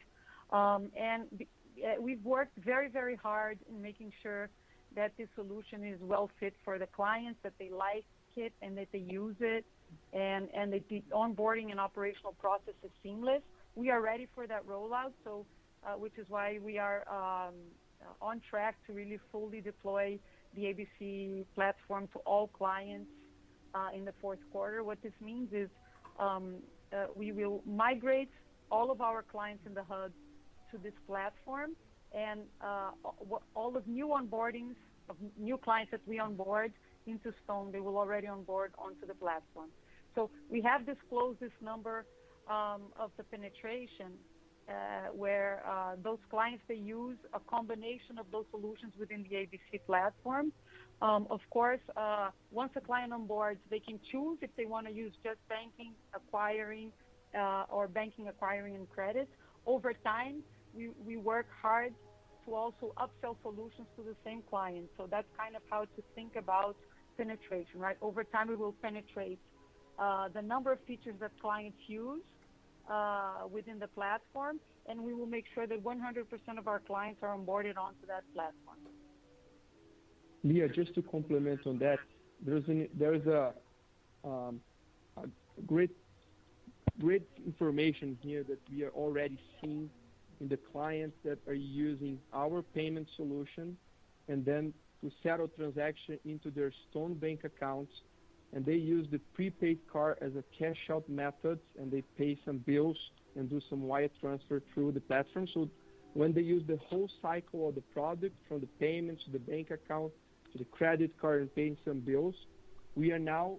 We've worked very, very hard in making sure that this solution is well fit for the clients, that they like it and that they use it, and that the onboarding and operational process is seamless. We are ready for that rollout, so which is why we are on track to really fully deploy the ABC platform to all clients in the fourth quarter. What this means is we will migrate all of our clients in the hub to this platform, and all of new onboardings of new clients that we onboard into Stone, they will already onboard onto the platform. So we have disclosed this number of the penetration where those clients, they use a combination of those solutions within the ABC platform. Of course, once a client onboards, they can choose if they want to use just banking, acquiring, or banking, acquiring, and credit. Over time, we work hard to also upsell solutions to the same client. So that's kind of how to think about penetration, right? Over time, we will penetrate the number of features that clients use within the platform, and we will make sure that 100% of our clients are onboarded onto that platform. Leah, just to complement on that, there's a great information here that we are already seeing in the clients that are using our payment solution, and then to settle transaction into their Stone bank accounts, and they use the prepaid card as a cash out method, and they pay some bills and do some wire transfer through the platform. So when they use the whole cycle of the product, from the payments to the bank account to the credit card and paying some bills, we are now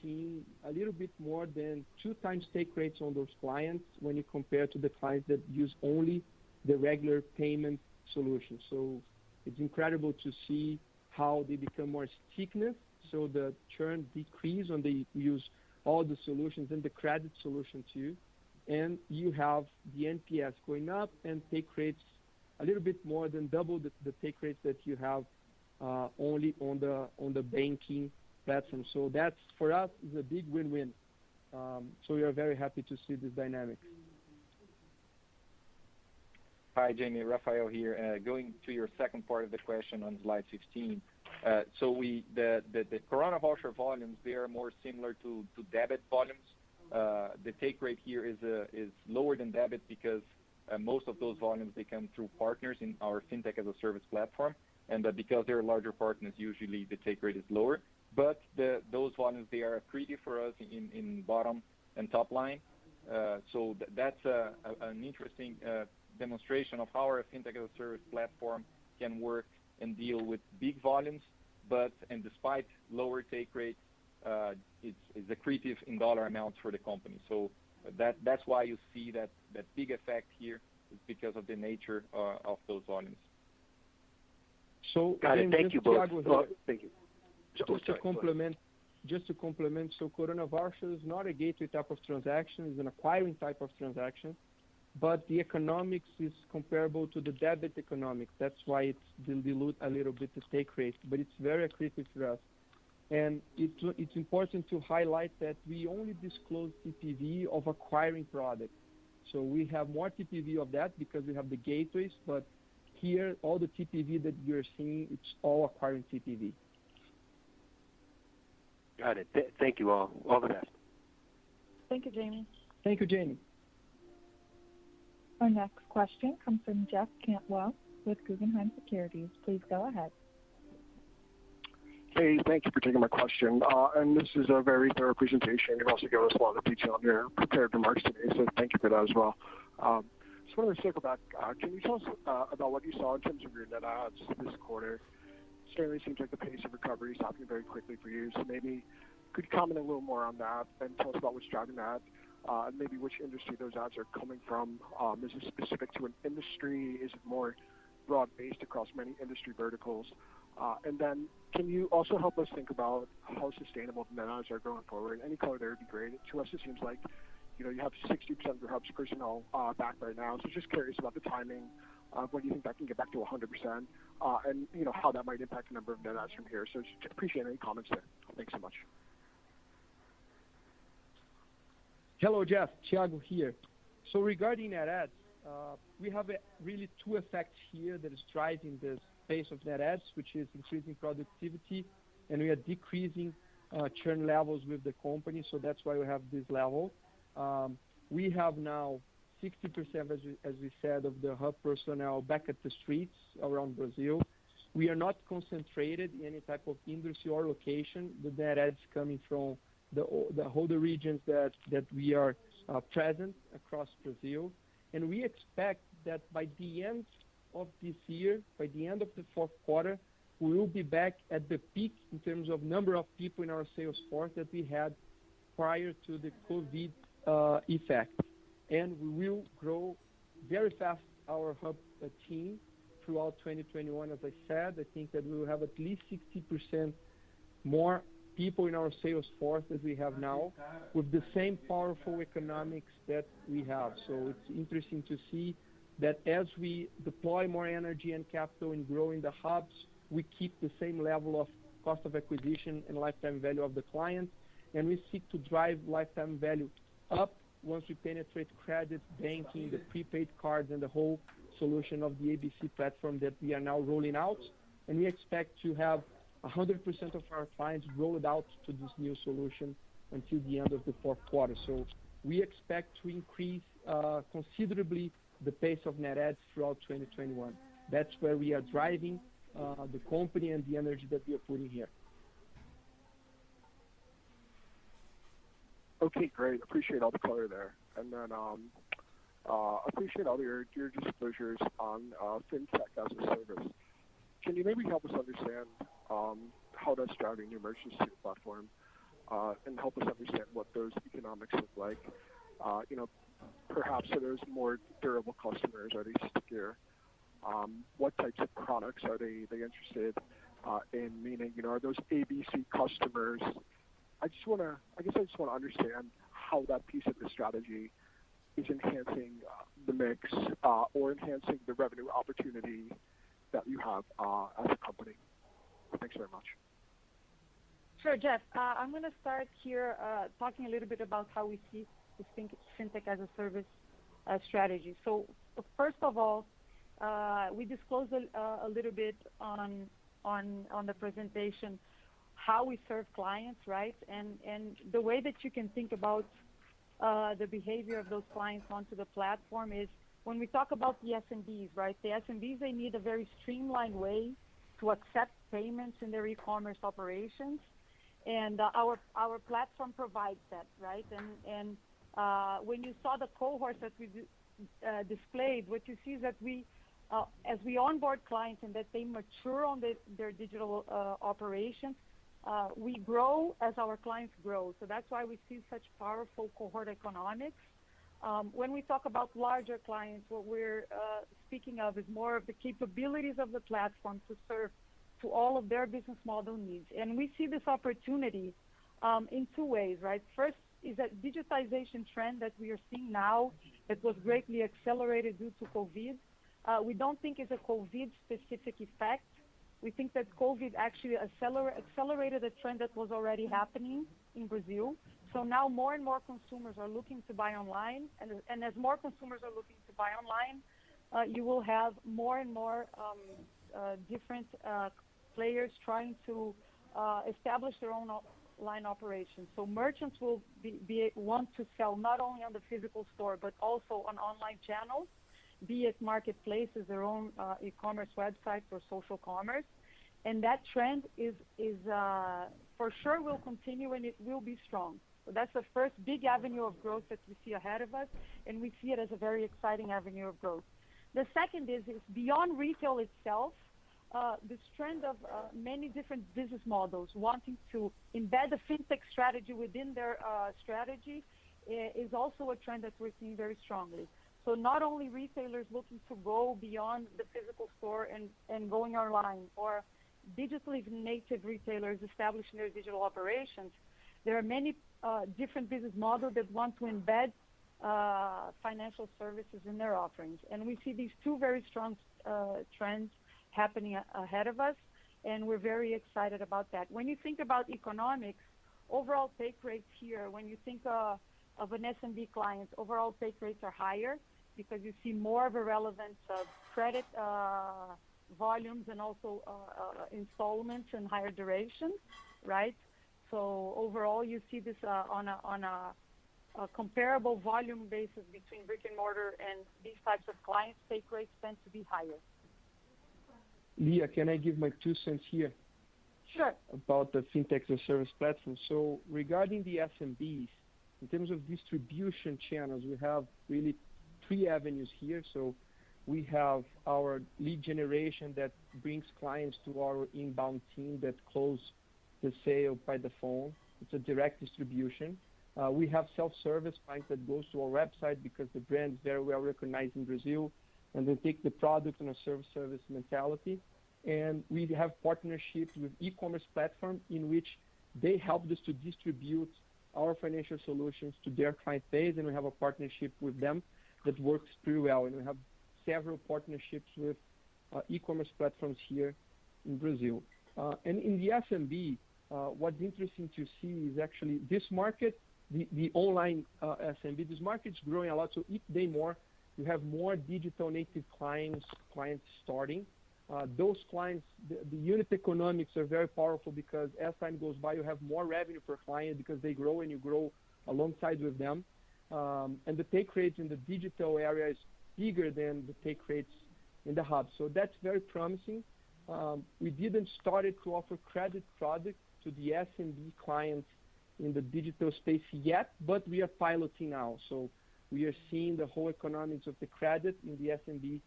seeing a little bit more than 2 times take rates on those clients when you compare to the clients that use only the regular payment solution. So it's incredible to see how they become more stickiness, so the churn decrease when they use all the solutions and the credit solution too. And you have the NPS going up and take rates a little bit more than double the take rates that you have only on the banking platform. So that's, for us, is a big win-win. So we are very happy to see this dynamic. Hi, Jamie. Rafael here. Going to your second part of the question on slide 15. So the Corona voucher volumes, they are more similar to debit volumes. The take rate here is lower than debit because most of those volumes, they come through partners in our FinTech as a Service platform. And because they're larger partners, usually the take rate is lower. But those volumes, they are accretive for us in bottom and top line. So that's an interesting demonstration of how our FinTech as a Service platform can work and deal with big volumes, and despite lower take rates, it's accretive in dollar amounts for the company. So that's why you see that big effect here is because of the nature of those volumes. So got it. Thank you both. Thank you. Just to complement, so Corona voucher is not a gateway type of transaction; it's an acquiring type of transaction. But the economics is comparable to the debit economics. That's why it's dilute a little bit the take rate, but it's very accretive for us. And it's important to highlight that we only disclose TPV of acquiring products. So we have more TPV of that because we have the gateways, but here, all the TPV that you're seeing, it's all acquiring TPV. Got it. Thank you all. All the best. Thank you, Jamie. Thank you, Jamie. Our next question comes from Jeff Cantwell with Guggenheim Securities. Please go ahead. Hey, thank you for taking my question. And this is a very thorough presentation. You've also given us a lot of detail in your prepared remarks today, so thank you for that as well. Just wanted to circle back. Can you tell us about what you saw in terms of your net adds this quarter? Certainly seems like the pace of recovery is happening very quickly for you. So maybe could you comment a little more on that and tell us about what's driving that, and maybe which industry those ads are coming from? Is it specific to an industry? Is it more broad-based across many industry verticals? And then can you also help us think about how sustainable the net adds are going forward? Any color there would be great. To us, it seems like you have 60% of your hubs personnel back right now. So just curious about the timing of when you think that can get back to 100%, and how that might impact the number of net adds from here. So just appreciate any comments there. Thanks so much. Hello, Jeff. Thiago here. So regarding net adds, we have really two effects here that is driving this pace of net adds, which is increasing productivity, and we are decreasing churn levels with the company. So that's why we have this level. We have now 60%, as we said, of the hub personnel back at the streets around Brazil. We are not concentrated in any type of industry or location. The net adds coming from the whole regions that we are present across Brazil. And we expect that by the end of this year, by the end of the fourth quarter, we will be back at the peak in terms of number of people in our sales force that we had prior to the COVID effect. And we will grow very fast our hub team throughout 2021. As I said, I think that we will have at least 60% more people in our sales force that we have now with the same powerful economics that we have. So it's interesting to see that as we deploy more energy and capital in growing the hubs, we keep the same level of cost of acquisition and lifetime value of the client, and we seek to drive lifetime value up once we penetrate credit, banking, the prepaid cards, and the whole solution of the ABC platform that we are now rolling out. And we expect to have 100% of our clients rolled out to this new solution until the end of the fourth quarter. So we expect to increase considerably the pace of net adds throughout 2021. That's where we are driving the company and the energy that we are putting here. Okay, great. Appreciate all the color there. And then appreciate all your disclosures on FinTech as a service. Can you maybe help us understand how that's driving new merchants to the platform, and help us understand what those economics look like? Perhaps are those more durable customers? Are they stickier? What types of products are they interested in? Meaning, are those ABC customers? I just want to understand how that piece of the strategy is enhancing the mix or enhancing the revenue opportunity that you have as a company. Thanks very much. Sure, Jeff. I'm going to start here talking a little bit about how we see this FinTech as a service strategy. So first of all, we disclosed a little bit on the presentation how we serve clients, right? And the way that you can think about the behavior of those clients onto the platform is when we talk about the SMBs, right? The SMBs, they need a very streamlined way to accept payments in their e-commerce operations. And our platform provides that, right? And when you saw the cohorts that we displayed, what you see is that we, as we onboard clients and that they mature on their digital operations, we grow as our clients grow. So that's why we see such powerful cohort economics. When we talk about larger clients, what we're speaking of is more of the capabilities of the platform to serve to all of their business model needs. And we see this opportunity in two ways, right? First is that digitization trend that we are seeing now that was greatly accelerated due to COVID. We don't think it's a COVID-specific effect. We think that COVID actually accelerated a trend that was already happening in Brazil. So now more and more consumers are looking to buy online, and as more consumers are looking to buy online, you will have more and more different players trying to establish their own online operations. So merchants will want to sell not only on the physical store, but also on online channels, be it marketplaces, their own e-commerce websites or social commerce. And that trend is for sure will continue, and it will be strong. So that's the first big avenue of growth that we see ahead of us, and we see it as a very exciting avenue of growth. The second is beyond retail itself, this trend of many different business models wanting to embed a fintech strategy within their strategy is also a trend that we're seeing very strongly. So not only retailers looking to go beyond the physical store and going online, or digitally native retailers establishing their digital operations, there are many different business models that want to embed financial services in their offerings. And we see these two very strong trends happening ahead of us, and we're very excited about that. When you think about economics, overall take rates here, when you think of an SMB client, overall take rates are higher because you see more of a relevance of credit volumes and also installments and higher duration, right? So overall, you see this on a comparable volume basis between brick and mortar and these types of clients, take rates tend to be higher. Leah, can I give my 2 cents here? Sure. About the fintech as a service platform. So regarding the SMBs, in terms of distribution channels, we have really 3 avenues here. So we have our lead generation that brings clients to our inbound team that close the sale by the phone. It's a direct distribution. We have self-service clients that goes to our website because the brand is very well recognized in Brazil, and they take the product on a service mentality. And we have partnerships with e-commerce platforms in which they help us to distribute our financial solutions to their client base, and we have a partnership with them that works pretty well. And we have several partnerships with e-commerce platforms here in Brazil. And in the SMB, what's interesting to see is actually this market, the online SMB, this market is growing a lot. So each day more, you have more digital native clients starting. Those clients, the unit economics are very powerful because as time goes by, you have more revenue per client because they grow and you grow alongside with them. And the take rates in the digital area is bigger than the take rates in the hub. So that's very promising. We didn't start to offer credit products to the SMB clients in the digital space yet, but we are piloting now. So we are seeing the whole economics of the credit in the SMB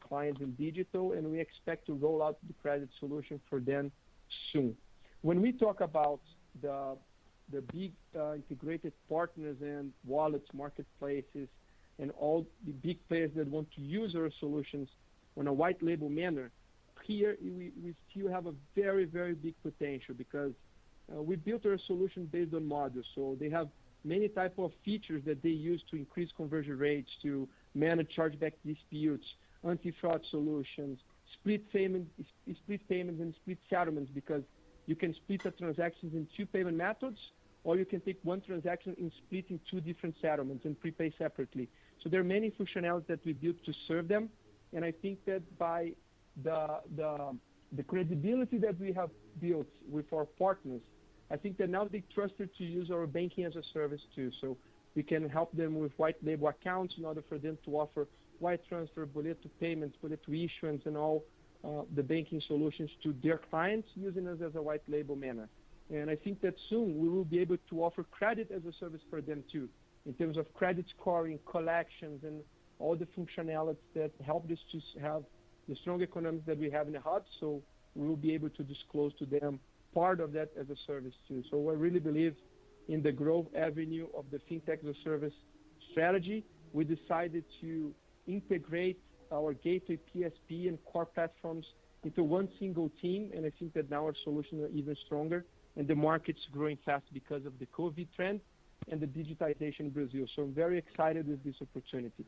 clients in digital, and we expect to roll out the credit solution for them soon. When we talk about the big integrated partners and wallets, marketplaces, and all the big players that want to use our solutions on a white label manner, here we still have a very, very big potential because we built our solution based on modules. So they have many type of features that they use to increase conversion rates, to manage chargeback disputes, anti-fraud solutions, split payments and split settlements, because you can split the transactions in 2 payment methods, or you can take one transaction and split in 2 different settlements and prepay separately. So there are many functionalities that we built to serve them, and I think that by the credibility that we have built with our partners, I think that now they trust us to use our banking as a service too. So we can help them with white label accounts in order for them to offer wire transfer, boleto payments, boleto issuance, and all the banking solutions to their clients using us as a white label manner. And I think that soon we will be able to offer credit as a service for them too, in terms of credit scoring, collections, and all the functionalities that help us to have the strong economics that we have in the hub. So we will be able to disclose to them part of that as a service too. So I really believe in the growth avenue of the fintech as a service strategy. We decided to integrate our gateway, PSP, and core platforms into one single team, and I think that now our solutions are even stronger, and the market's growing fast because of the COVID trend and the digitization in Brazil. So I'm very excited with this opportunity.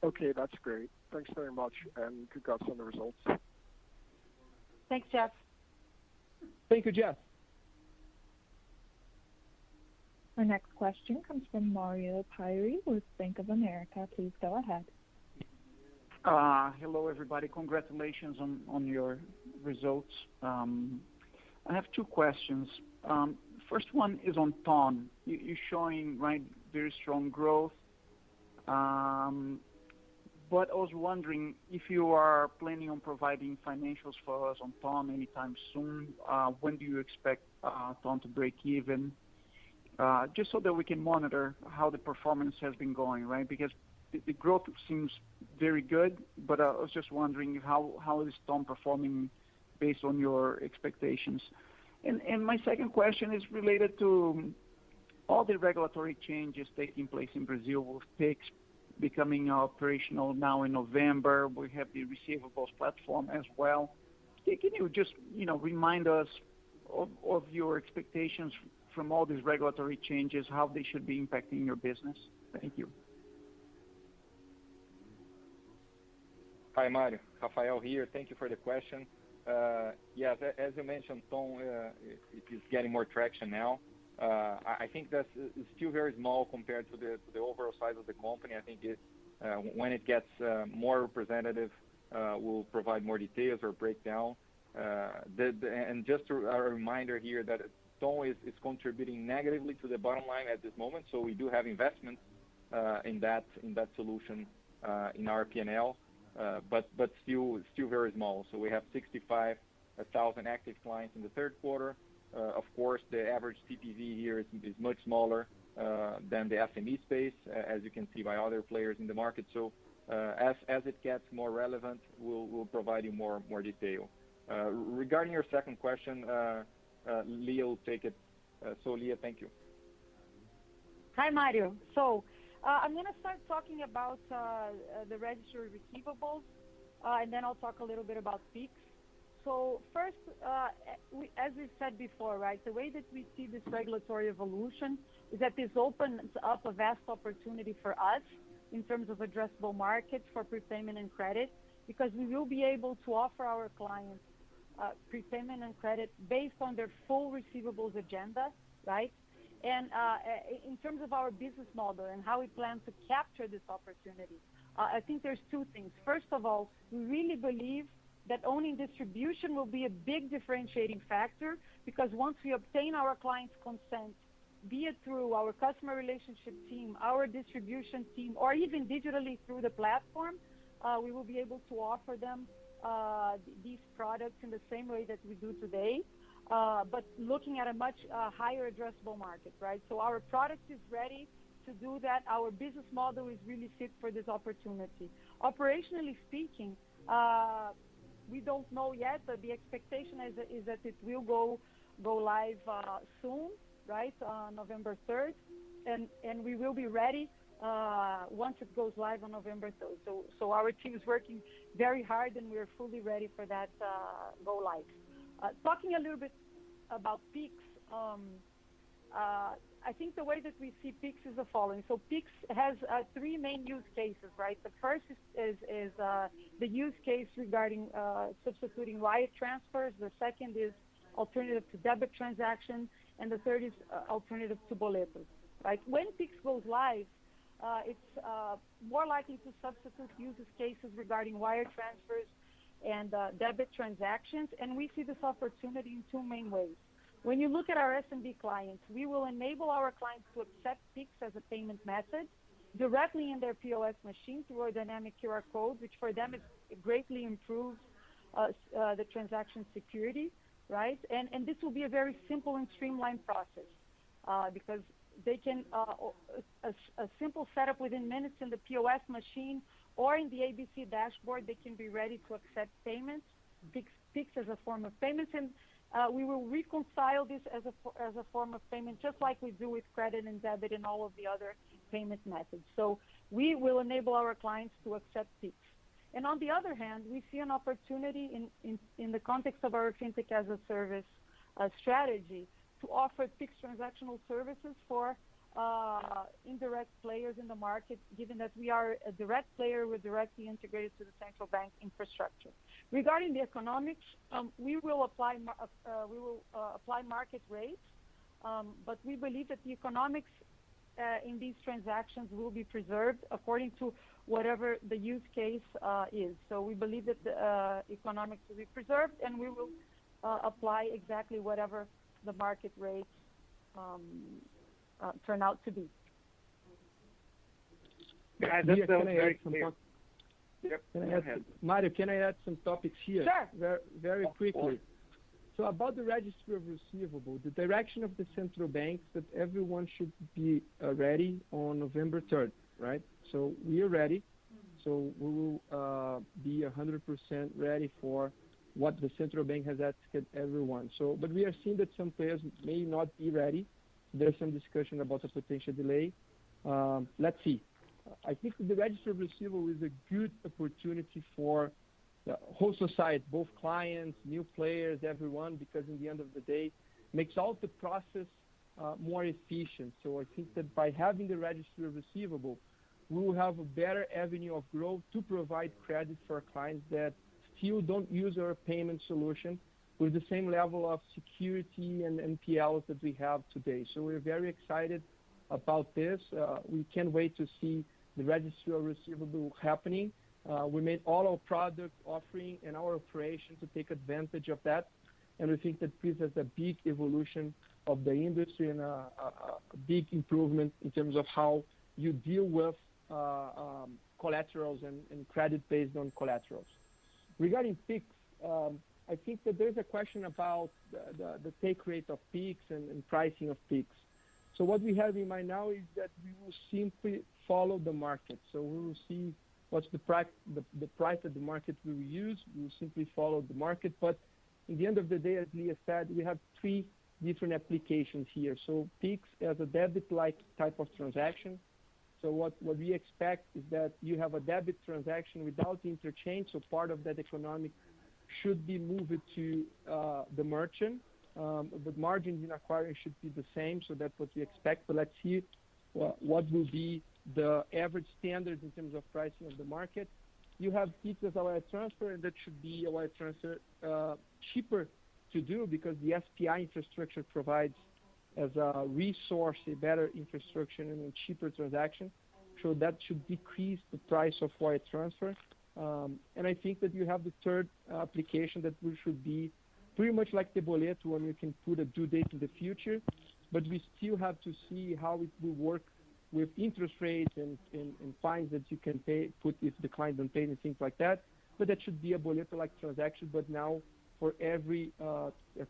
Okay, that's great. Thanks very much, and congrats on the results. Thanks, Jeff. Thank you, Jeff. Our next question comes from Mario Pierry with Bank of America. Please go ahead. Hello, everybody. Congratulations on your results. I have 2 questions. First one is on Ton. You're showing very strong growth. but I was wondering if you are planning on providing financials for us on Ton anytime soon. When do you expect Ton to break even? Just so that we can monitor how the performance has been going, right? Because the growth seems very good, but I was just wondering how is Ton performing based on your expectations? And my second question is related to all the regulatory changes taking place in Brazil with PIX becoming operational now in November. We have the receivables platform as well. Can you just remind us of your expectations from all these regulatory changes, how they should be impacting your business? Thank you. Hi, Mario. Rafael here. Thank you for the question. Yes, as you mentioned, Ton it is getting more traction now. I think that's still very small compared to the overall size of the company. I think when it gets more representative, we'll provide more details or breakdown. And just a reminder here that Ton is contributing negatively to the bottom line at this moment, so we do have investments in that solution in our P&L, but still very small. So we have 65,000 active clients in the third quarter. Of course, the average TPV here is much smaller than the SME space, as you can see by other players in the market. So as it gets more relevant, we'll provide you more detail. Regarding your second question, Leah will take it. So Leah, thank you. Hi, Mario. So I'm going to start talking about the registry receivables, and then I'll talk a little bit about PIX. So first, as we said before, right, the way that we see this regulatory evolution is that this opens up a vast opportunity for us in terms of addressable markets for prepayment and credit, because we will be able to offer our clients prepayment and credit based on their full receivables agenda, right? And in terms of our business model and how we plan to capture this opportunity, I think there's two things. First of all, we really believe that owning distribution will be a big differentiating factor, because once we obtain our clients' consent, be it through our customer relationship team, our distribution team, or even digitally through the platform, we will be able to offer them these products in the same way that we do today, but looking at a much higher addressable market, right? So our product is ready to do that. Our business model is really fit for this opportunity. Operationally speaking, we don't know yet, but the expectation is that it will go live soon, right, November 3rd, and we will be ready once it goes live on November 3rd. So our team is working very hard, and we are fully ready for that go live. Talking a little bit about PIX, I think the way that we see PIX is the following. So PIX has three main use cases, right? The first is the use case regarding substituting wire transfers. The second is alternative to debit transactions, and the third is alternative to boletos, right? When PIX goes live, it's more likely to substitute use cases regarding wire transfers and debit transactions, and we see this opportunity in two main ways. When you look at our SMB clients, we will enable our clients to accept PIX as a payment method directly in their POS machine through our dynamic QR code, which for them it greatly improves the transaction security, right? And this will be a very simple and streamlined process because they can, a simple setup within minutes in the POS machine or in the ABC dashboard, they can be ready to accept payments, PIX as a form of payments, and we will reconcile this as a form of payment, just like we do with credit and debit and all of the other payment methods. So we will enable our clients to accept PIX. And on the other hand, we see an opportunity in the context of our FinTech as a service strategy to offer PIX transactional services for indirect players in the market, given that we are a direct player, we're directly integrated to the central bank infrastructure. Regarding the economics, we will apply market rates, but we believe that the economics in these transactions will be preserved according to whatever the use case is. So we believe that the economics will be preserved, and we will apply exactly whatever the market rates turn out to be. Yeah, that's very clear. Yep. Mario, can I add some topics here? Sure. Very quickly. So about the registry of receivable, the direction of the central banks that everyone should be ready on November 3rd, right? So we are ready. So we will be 100% ready for what the central bank has asked everyone. So, but we are seeing that some players may not be ready. There's some discussion about a potential delay. Let's see. I think the registry of receivable is a good opportunity for the whole society, both clients, new players, everyone, because in the end of the day, makes all the process more efficient. So I think that by having the registry of receivable, we will have a better avenue of growth to provide credit for clients that still don't use our payment solution with the same level of security and NPLs that we have today. So we're very excited about this. We can't wait to see the registry of receivable happening. We made all our product offering and our operation to take advantage of that. And we think that this is a big evolution of the industry and a big improvement in terms of how you deal with collaterals and credit based on collaterals. Regarding PIX, I think that there's a question about the take rate of PIX and pricing of PIX. So what we have in mind now is that we will simply follow the market. So we will see what's the price that the market will use. We will simply follow the market. But in the end of the day, as Leah said, we have three different applications here. So PIX as a debit-like type of transaction. So what we expect is that you have a debit transaction without interchange. So part of that economic should be moved to the merchant. But margins in acquiring should be the same. So that's what we expect. But let's see what will be the average standards in terms of pricing of the market. You have PIX as a wire transfer, and that should be a wire transfer cheaper to do because the SPI infrastructure provides as a resource a better infrastructure and a cheaper transaction. So that should decrease the price of wire transfer. And I think that you have the third application that should be pretty much like the boleto when you can put a due date in the future, but we still have to see how it will work with interest rates and fines that you can put if the client don't pay and things like that. But that should be a boleto-like transaction, but now for every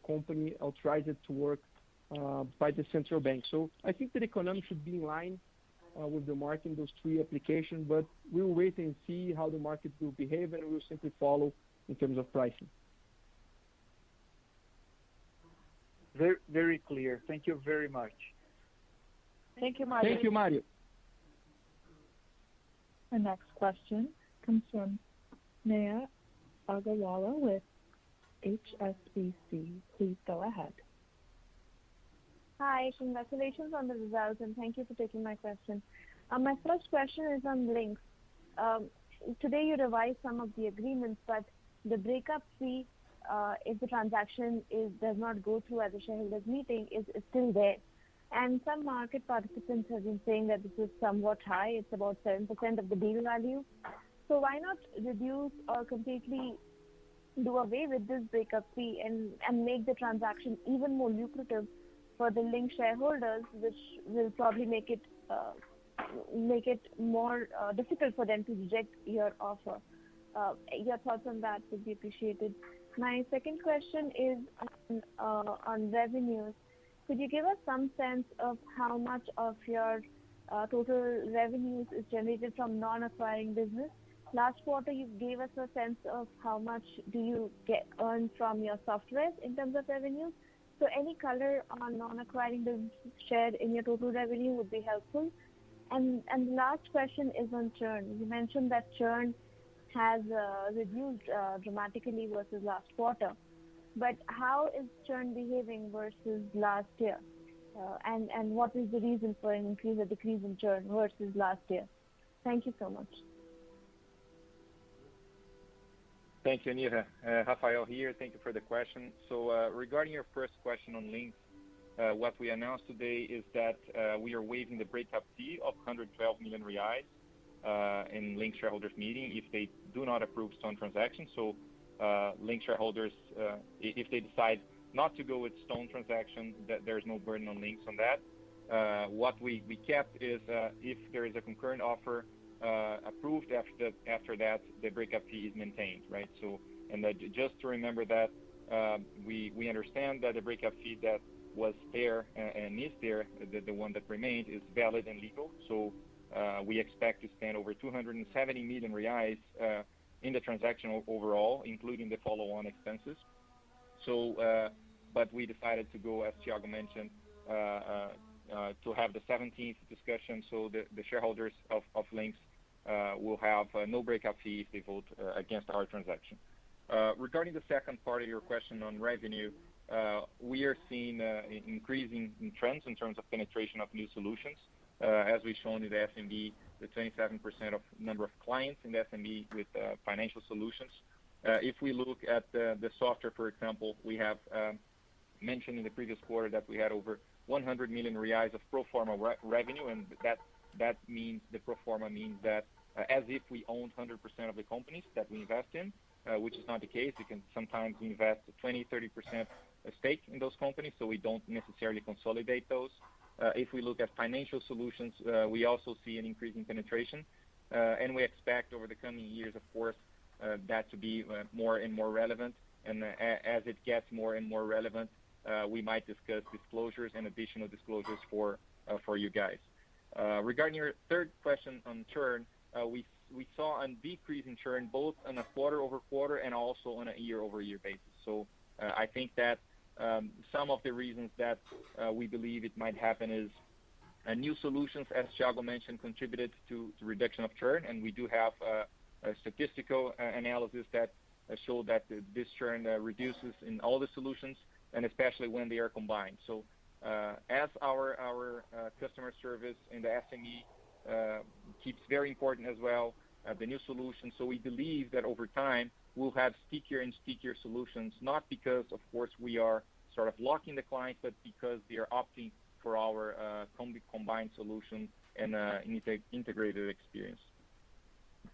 company authorized to work by the central bank. So I think that economics should be in line with the market in those three applications, but we'll wait and see how the market will behave, and we'll simply follow in terms of pricing. Very, very clear. Thank you very much. Thank you, Mario. Thank you, Mario. Our next question comes from Neha Agarwala with HSBC. Please go ahead. Hi, congratulations on the results, and thank you for taking my question. My first question is on links. Today you revised some of the agreements, but the breakup fee, if the transaction does not go through at the shareholders meeting, is still there. And some market participants have been saying that this is somewhat high. It's about 7% of the deal value. So why not reduce or completely do away with this breakup fee and make the transaction even more lucrative for the link shareholders, which will probably make it more difficult for them to reject your offer. Your thoughts on that would be appreciated. My second question is on revenues. Could you give us some sense of how much of your total revenues is generated from non-acquiring business? Last quarter, you gave us a sense of how much do you earn from your software in terms of revenues. So any color on non-acquiring business shared in your total revenue would be helpful. And the last question is on churn. You mentioned that churn has reduced dramatically versus last quarter. But how is churn behaving versus last year? And what is the reason for an increase or decrease in churn versus last year? Thank you so much. Thank you, Neha. Rafael here. Thank you for the question. So regarding your first question on links, what we announced today is that we are waiving the breakup fee of 112 million reais in link shareholders meeting if they do not approve Stone transaction. So link shareholders, if they decide not to go with Stone transaction, that there's no burden on links on that. What we kept is if there is a concurrent offer approved. After that, the breakup fee is maintained, right? So, and just to remember that we understand that the breakup fee that was there and is there, the one that remained, is valid and legal. So we expect to spend over 270 million reais in the transaction overall, including the follow-on expenses. So, but we decided to go, as Thiago mentioned, to have the 17th discussion, so the shareholders of Links will have no breakup fee if they vote against our transaction. Regarding the second part of your question on revenue, we are seeing increasing trends in terms of penetration of new solutions. As we've shown in the SMB, the 27% of number of clients in the SMB with financial solutions. If we look at the software, for example, we have mentioned in the previous quarter that we had over 100 million reais of pro forma revenue, and that means the pro forma means that as if we owned 100% of the companies that we invest in, which is not the case. We can sometimes invest 20-30% stake in those companies, so we don't necessarily consolidate those. If we look at financial solutions, we also see an increase in penetration, and we expect over the coming years, of course, that to be more and more relevant. And as it gets more and more relevant, we might discuss disclosures and additional disclosures for you guys. Regarding your third question on churn, we saw a decrease in churn both on a quarter-over-quarter and also on a year-over-year basis. So I think that some of the reasons that we believe it might happen is new solutions, as Thiago mentioned, contributed to reduction of churn, and we do have a statistical analysis that show that this churn reduces in all the solutions, and especially when they are combined. So as our customer service in the SME keeps very important as well, the new solutions. So we believe that over time we'll have stickier and stickier solutions, not because, of course, we are sort of locking the client, but because they are opting for our combined solution and integrated experience.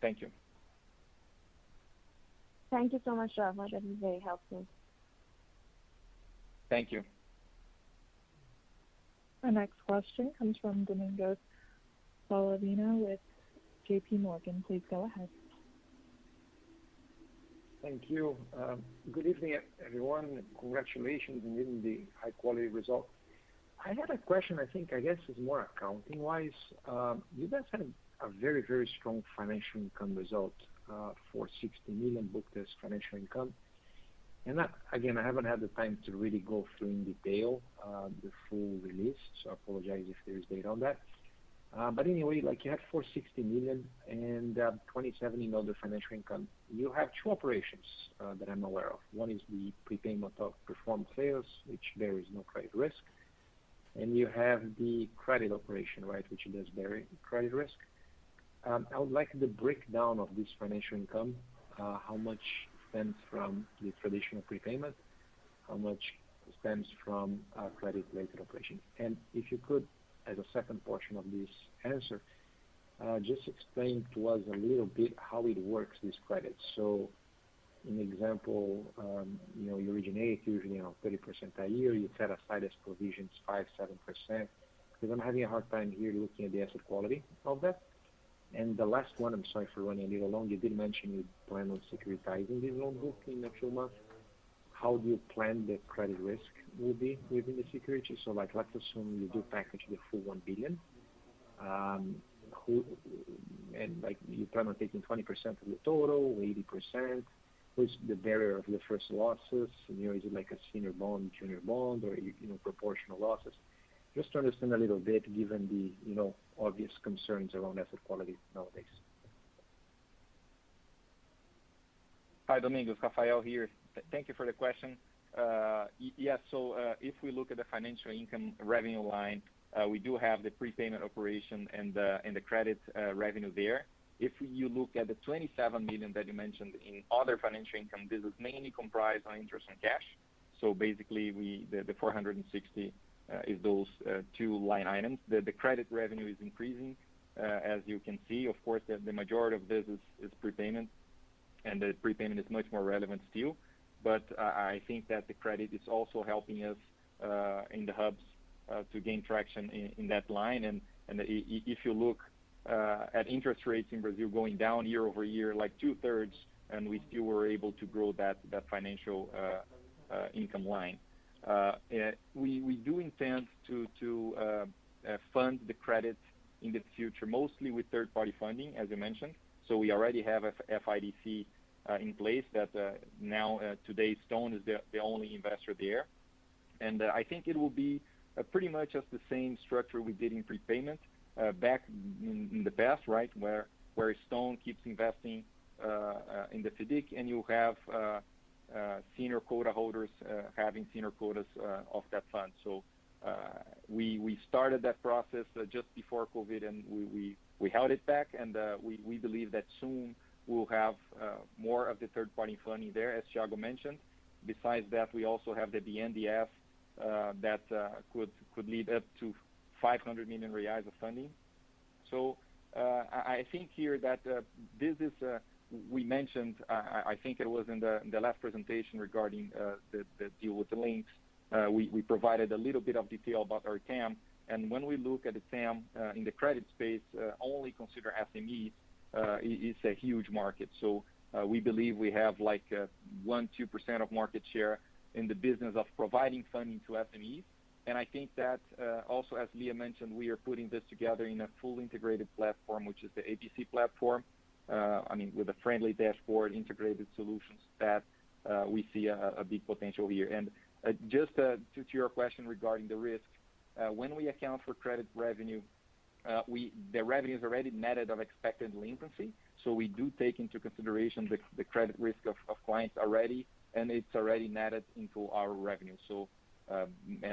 Thank you. Thank you so much, Rafa. That was very helpful. Thank you. Our next question comes from Domingos Falavina with JP Morgan. Please go ahead. Thank you. Good evening, everyone. Congratulations on getting the high-quality result. I had a question, I guess is more accounting-wise. You guys had a very, very strong financial income result for 60 million booked as financial income. And again, I haven't had the time to really go through in detail the full release, so I apologize if there is data on that. But anyway, like you had 460 million and 27 in other financial income. You have two operations that I'm aware of. One is the prepayment of performed sales, which there is no credit risk. And you have the credit operation, right, which does bear credit risk. I would like the breakdown of this financial income, how much stems from the traditional prepayment, how much stems from credit-related operations. And if you could, as a second portion of this answer, just explain to us a little bit how it works, this credit. So, in example, you originate usually 30% a year, you set aside as provisions 5-7%, because I'm having a hard time here looking at the asset quality of that. And the last one, I'm sorry for running a little long, you did mention you plan on securitizing this loan book in a few months. How do you plan the credit risk will be within the security? So like, let's assume you do package the full 1 billion. And like you plan on taking 20% of the total, 80%. Who's the bearer of the first losses? Is it like a senior bond, junior bond, or proportional losses? Just to understand a little bit, given the obvious concerns around asset quality nowadays. Hi, Domingos. Rafael here. Thank you for the question. Yes, so if we look at the financial income revenue line, we do have the prepayment operation and the credit revenue there. If you look at the 27 million that you mentioned in other financial income, this is mainly comprised on interest and cash. So basically, the 460 is those two line items. The credit revenue is increasing, as you can see. Of course, the majority of this is prepayment, and the prepayment is much more relevant still. But I think that the credit is also helping us in the hubs to gain traction in that line. And if you look at interest rates in Brazil going down year over year, like 2/3, and we still were able to grow that financial income line. We do intend to fund the credit in the future, mostly with third-party funding, as you mentioned. So we already have a FIDC in place that now today Stone is the only investor there. And I think it will be pretty much just the same structure we did in prepayment back in the past, right, where Stone keeps investing in the FIDC, and you have senior quota holders having senior quotas of that fund. So we started that process just before COVID, and we held it back, and we believe that soon we'll have more of the third-party funding there, as Thiago mentioned. Besides that, we also have the BNDES that could lead up to 500 million reais of funding. So I think here that this is, we mentioned, I think it was in the last presentation regarding the deal with the links. We provided a little bit of detail about our TAM, and when we look at the TAM in the credit space, only consider SMEs, it's a huge market. So we believe we have like 1-2% of market share in the business of providing funding to SMEs. And I think that also, as Leah mentioned, we are putting this together in a full integrated platform, which is the ABC platform. With a friendly dashboard, integrated solutions that we see a big potential here. And just to your question regarding the risk, when we account for credit revenue, the revenue is already netted of expected delinquency. So we do take into consideration the credit risk of clients already, and it's already netted into our revenue. So,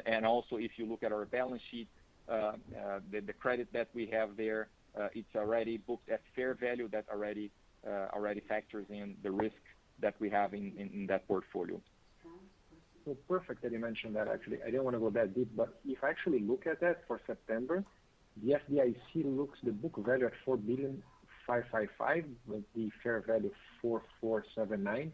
and also if you look at our balance sheet, the credit that we have there, it's already booked at fair value. That already factors in the risk that we have in that portfolio. So perfect that you mentioned that. Actually, I didn't want to go that deep, but if I actually look at that for September, the FDIC looks the book value at 4,555,000 with the fair value 4,479.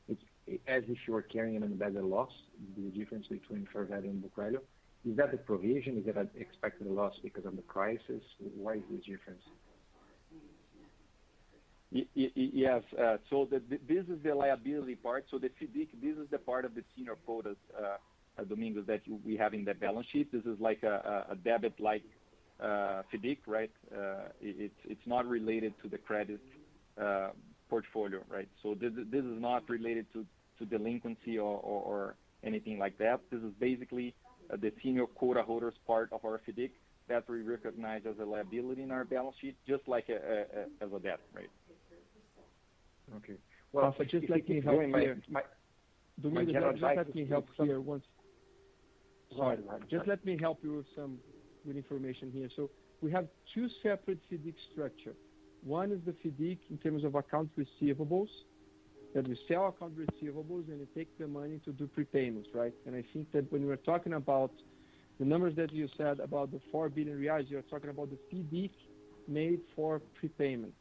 It's as if you were carrying an embedded loss, the difference between fair value and book value. Is that the provision? Is it an expected loss because of the crisis? Why is this difference? Yes. So this is the liability part. So the FIDC, this is the part of the senior quotas, Domingos, that we have in the balance sheet. This is like a debit-like FIDC, right? It's not related to the credit portfolio, right? So this is not related to delinquency or anything like that. This is basically the senior quota holders part of our FIDC that we recognize as a liability in our balance sheet, just like as a debt, right? Okay. Well, but just let me help here. Domingos, just let me help here once. Sorry, just let me help you with some good information here. So we have two separate FIDC structure. One is the FIDC in terms of account receivables, that we sell account receivables and we take the money to do prepayments, right? And I think that when we're talking about the numbers that you said about the 4 billion reais, you're talking about the FIDC made for prepayments.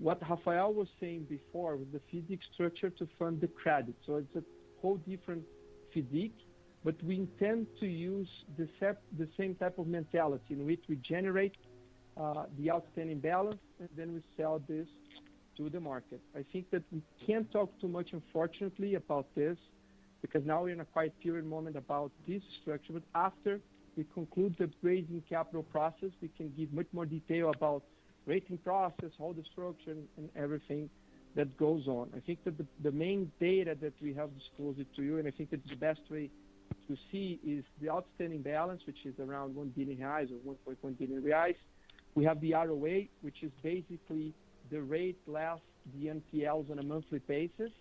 What Rafael was saying before was the FIDC structure to fund the credit. So it's a whole different FIDC, but we intend to use the same type of mentality in which we generate the outstanding balance and then we sell this to the market. I think that we can't talk too much, unfortunately, about this because now we're in a quiet period moment about this structure. But after we conclude the raising capital process, we can give much more detail about rating process, all the structure and everything that goes on. I think that the main data that we have disclosed it to you, and I think that the best way to see is the outstanding balance, which is around 1 billion reais or 1.1 billion reais. We have the ROA, which is basically the rate less the NPLs on a monthly basis,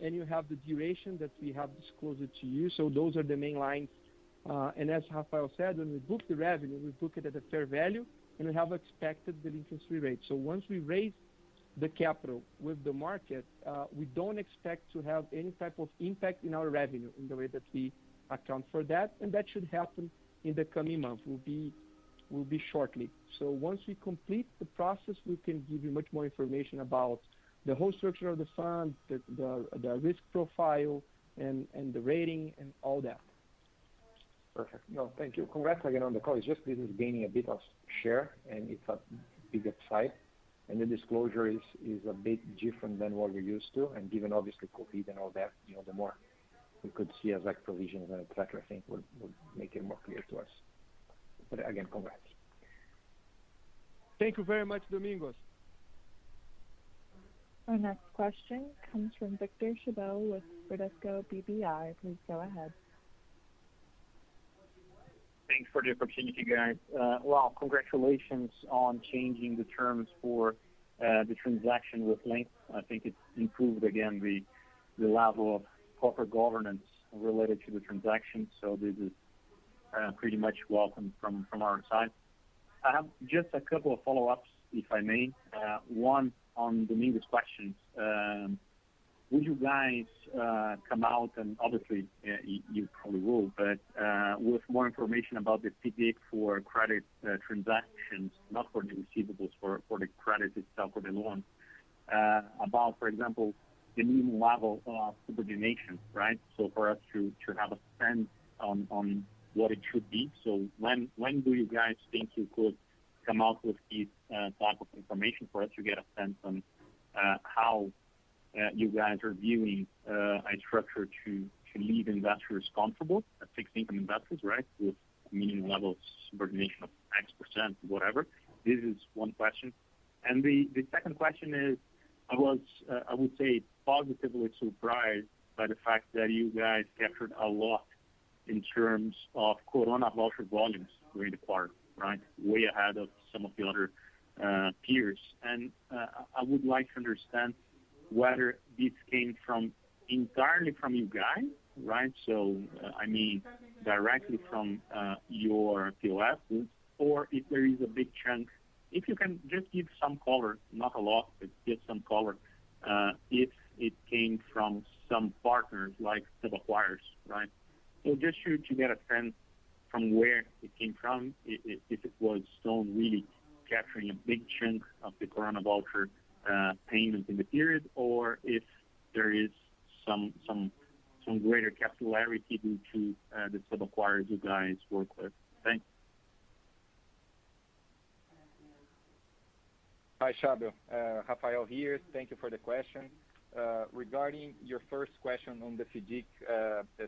and you have the duration that we have disclosed it to you. So those are the main lines. And as Rafael said, when we book the revenue, we book it at a fair value, and we have expected delinquency rate. So once we raise the capital with the market, we don't expect to have any type of impact in our revenue in the way that we account for that, and that should happen in the coming month. Will be shortly. So once we complete the process, we can give you much more information about the whole structure of the fund, the risk profile, and the rating and all that. Perfect. No, thank you. Congrats again on the call. It's just this is gaining a bit of share, and it's a big upside. And the disclosure is a bit different than what we're used to. And given obviously COVID and all that, the more we could see as like provisions and et cetera, I think would make it more clear to us. But again, congrats. Thank you very much, Domingos. Our next question comes from Victor Chabot with Bradesco BBI. Please go ahead. Thanks for the opportunity, guys. Well, congratulations on changing the terms for the transaction with Link. I think it improved again the level of corporate governance related to the transaction. So this is pretty much welcome from our side. I have just a couple of follow-ups, if I may. One on Domingo's questions. Would you guys come out, and obviously you probably will, but with more information about the FIDIC for credit transactions, not for the receivables, for the credit itself, for the loan, about, for example, the minimum level of subordination, right? So for us to have a sense on what it should be. So when do you guys think you could come out with this type of information for us to get a sense on how you guys are viewing a structure to leave investors comfortable, fixed income investors, right, with a minimum level of subordination of X%, whatever? This is one question. And the second question is, I would say, positively surprised by the fact that you guys captured a lot in terms of Corona voucher volumes during the quarter, right, way ahead of some of the other peers. And I would like to understand whether this came entirely from you guys, right? So, I mean, directly from your POS, or if there is a big chunk, if you can just give some color, not a lot, but give some color, if it came from some partners like sub-acquirers, right? So just to get a sense from where it came from, if it was Stone really capturing a big chunk of the Corona voucher payment in the period, or if there is some greater capillarity due to the sub-acquirers you guys work with. Thanks. Hi, Chabot. Rafael here. Thank you for the question. Regarding your first question on the FIDIC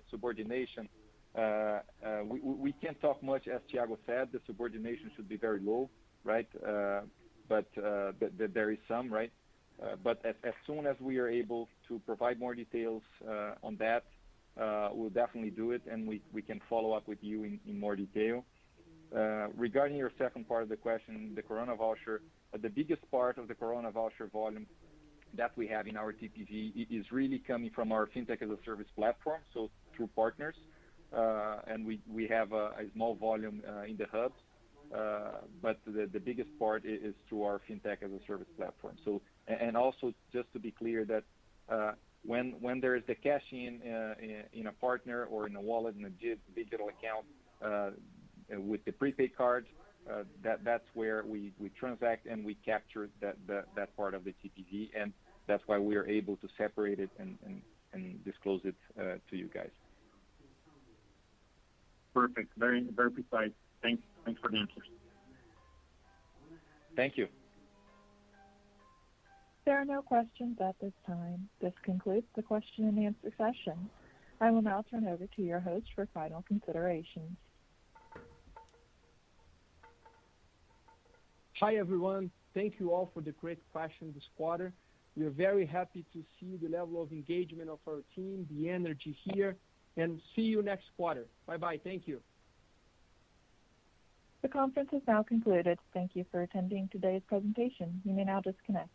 subordination, we can't talk much, as Thiago said. The subordination should be very low, right? But there is some, right? But as soon as we are able to provide more details on that, we'll definitely do it, and we can follow up with you in more detail. Regarding your second part of the question, the Corona voucher, the biggest part of the Corona voucher volume that we have in our TPV is really coming from our fintech as a service platform, so through partners, and we have a small volume in the hubs. But the biggest part is through our fintech as a service platform. So, and also just to be clear that when there is the cash in a partner or in a wallet, in a digital account with the prepaid card, that's where we transact and we capture that part of the TPV, and that's why we are able to separate it and disclose it to you guys. Perfect. Very, very precise. Thanks for the answers. Thank you. There are no questions at this time. This concludes the question and answer session. I will now turn over to your host for final considerations. Hi, everyone. Thank you all for the great question this quarter. We are very happy to see the level of engagement of our team, the energy here, and see you next quarter. Bye-bye. Thank you. The conference is now concluded. Thank you for attending today's presentation. You may now disconnect.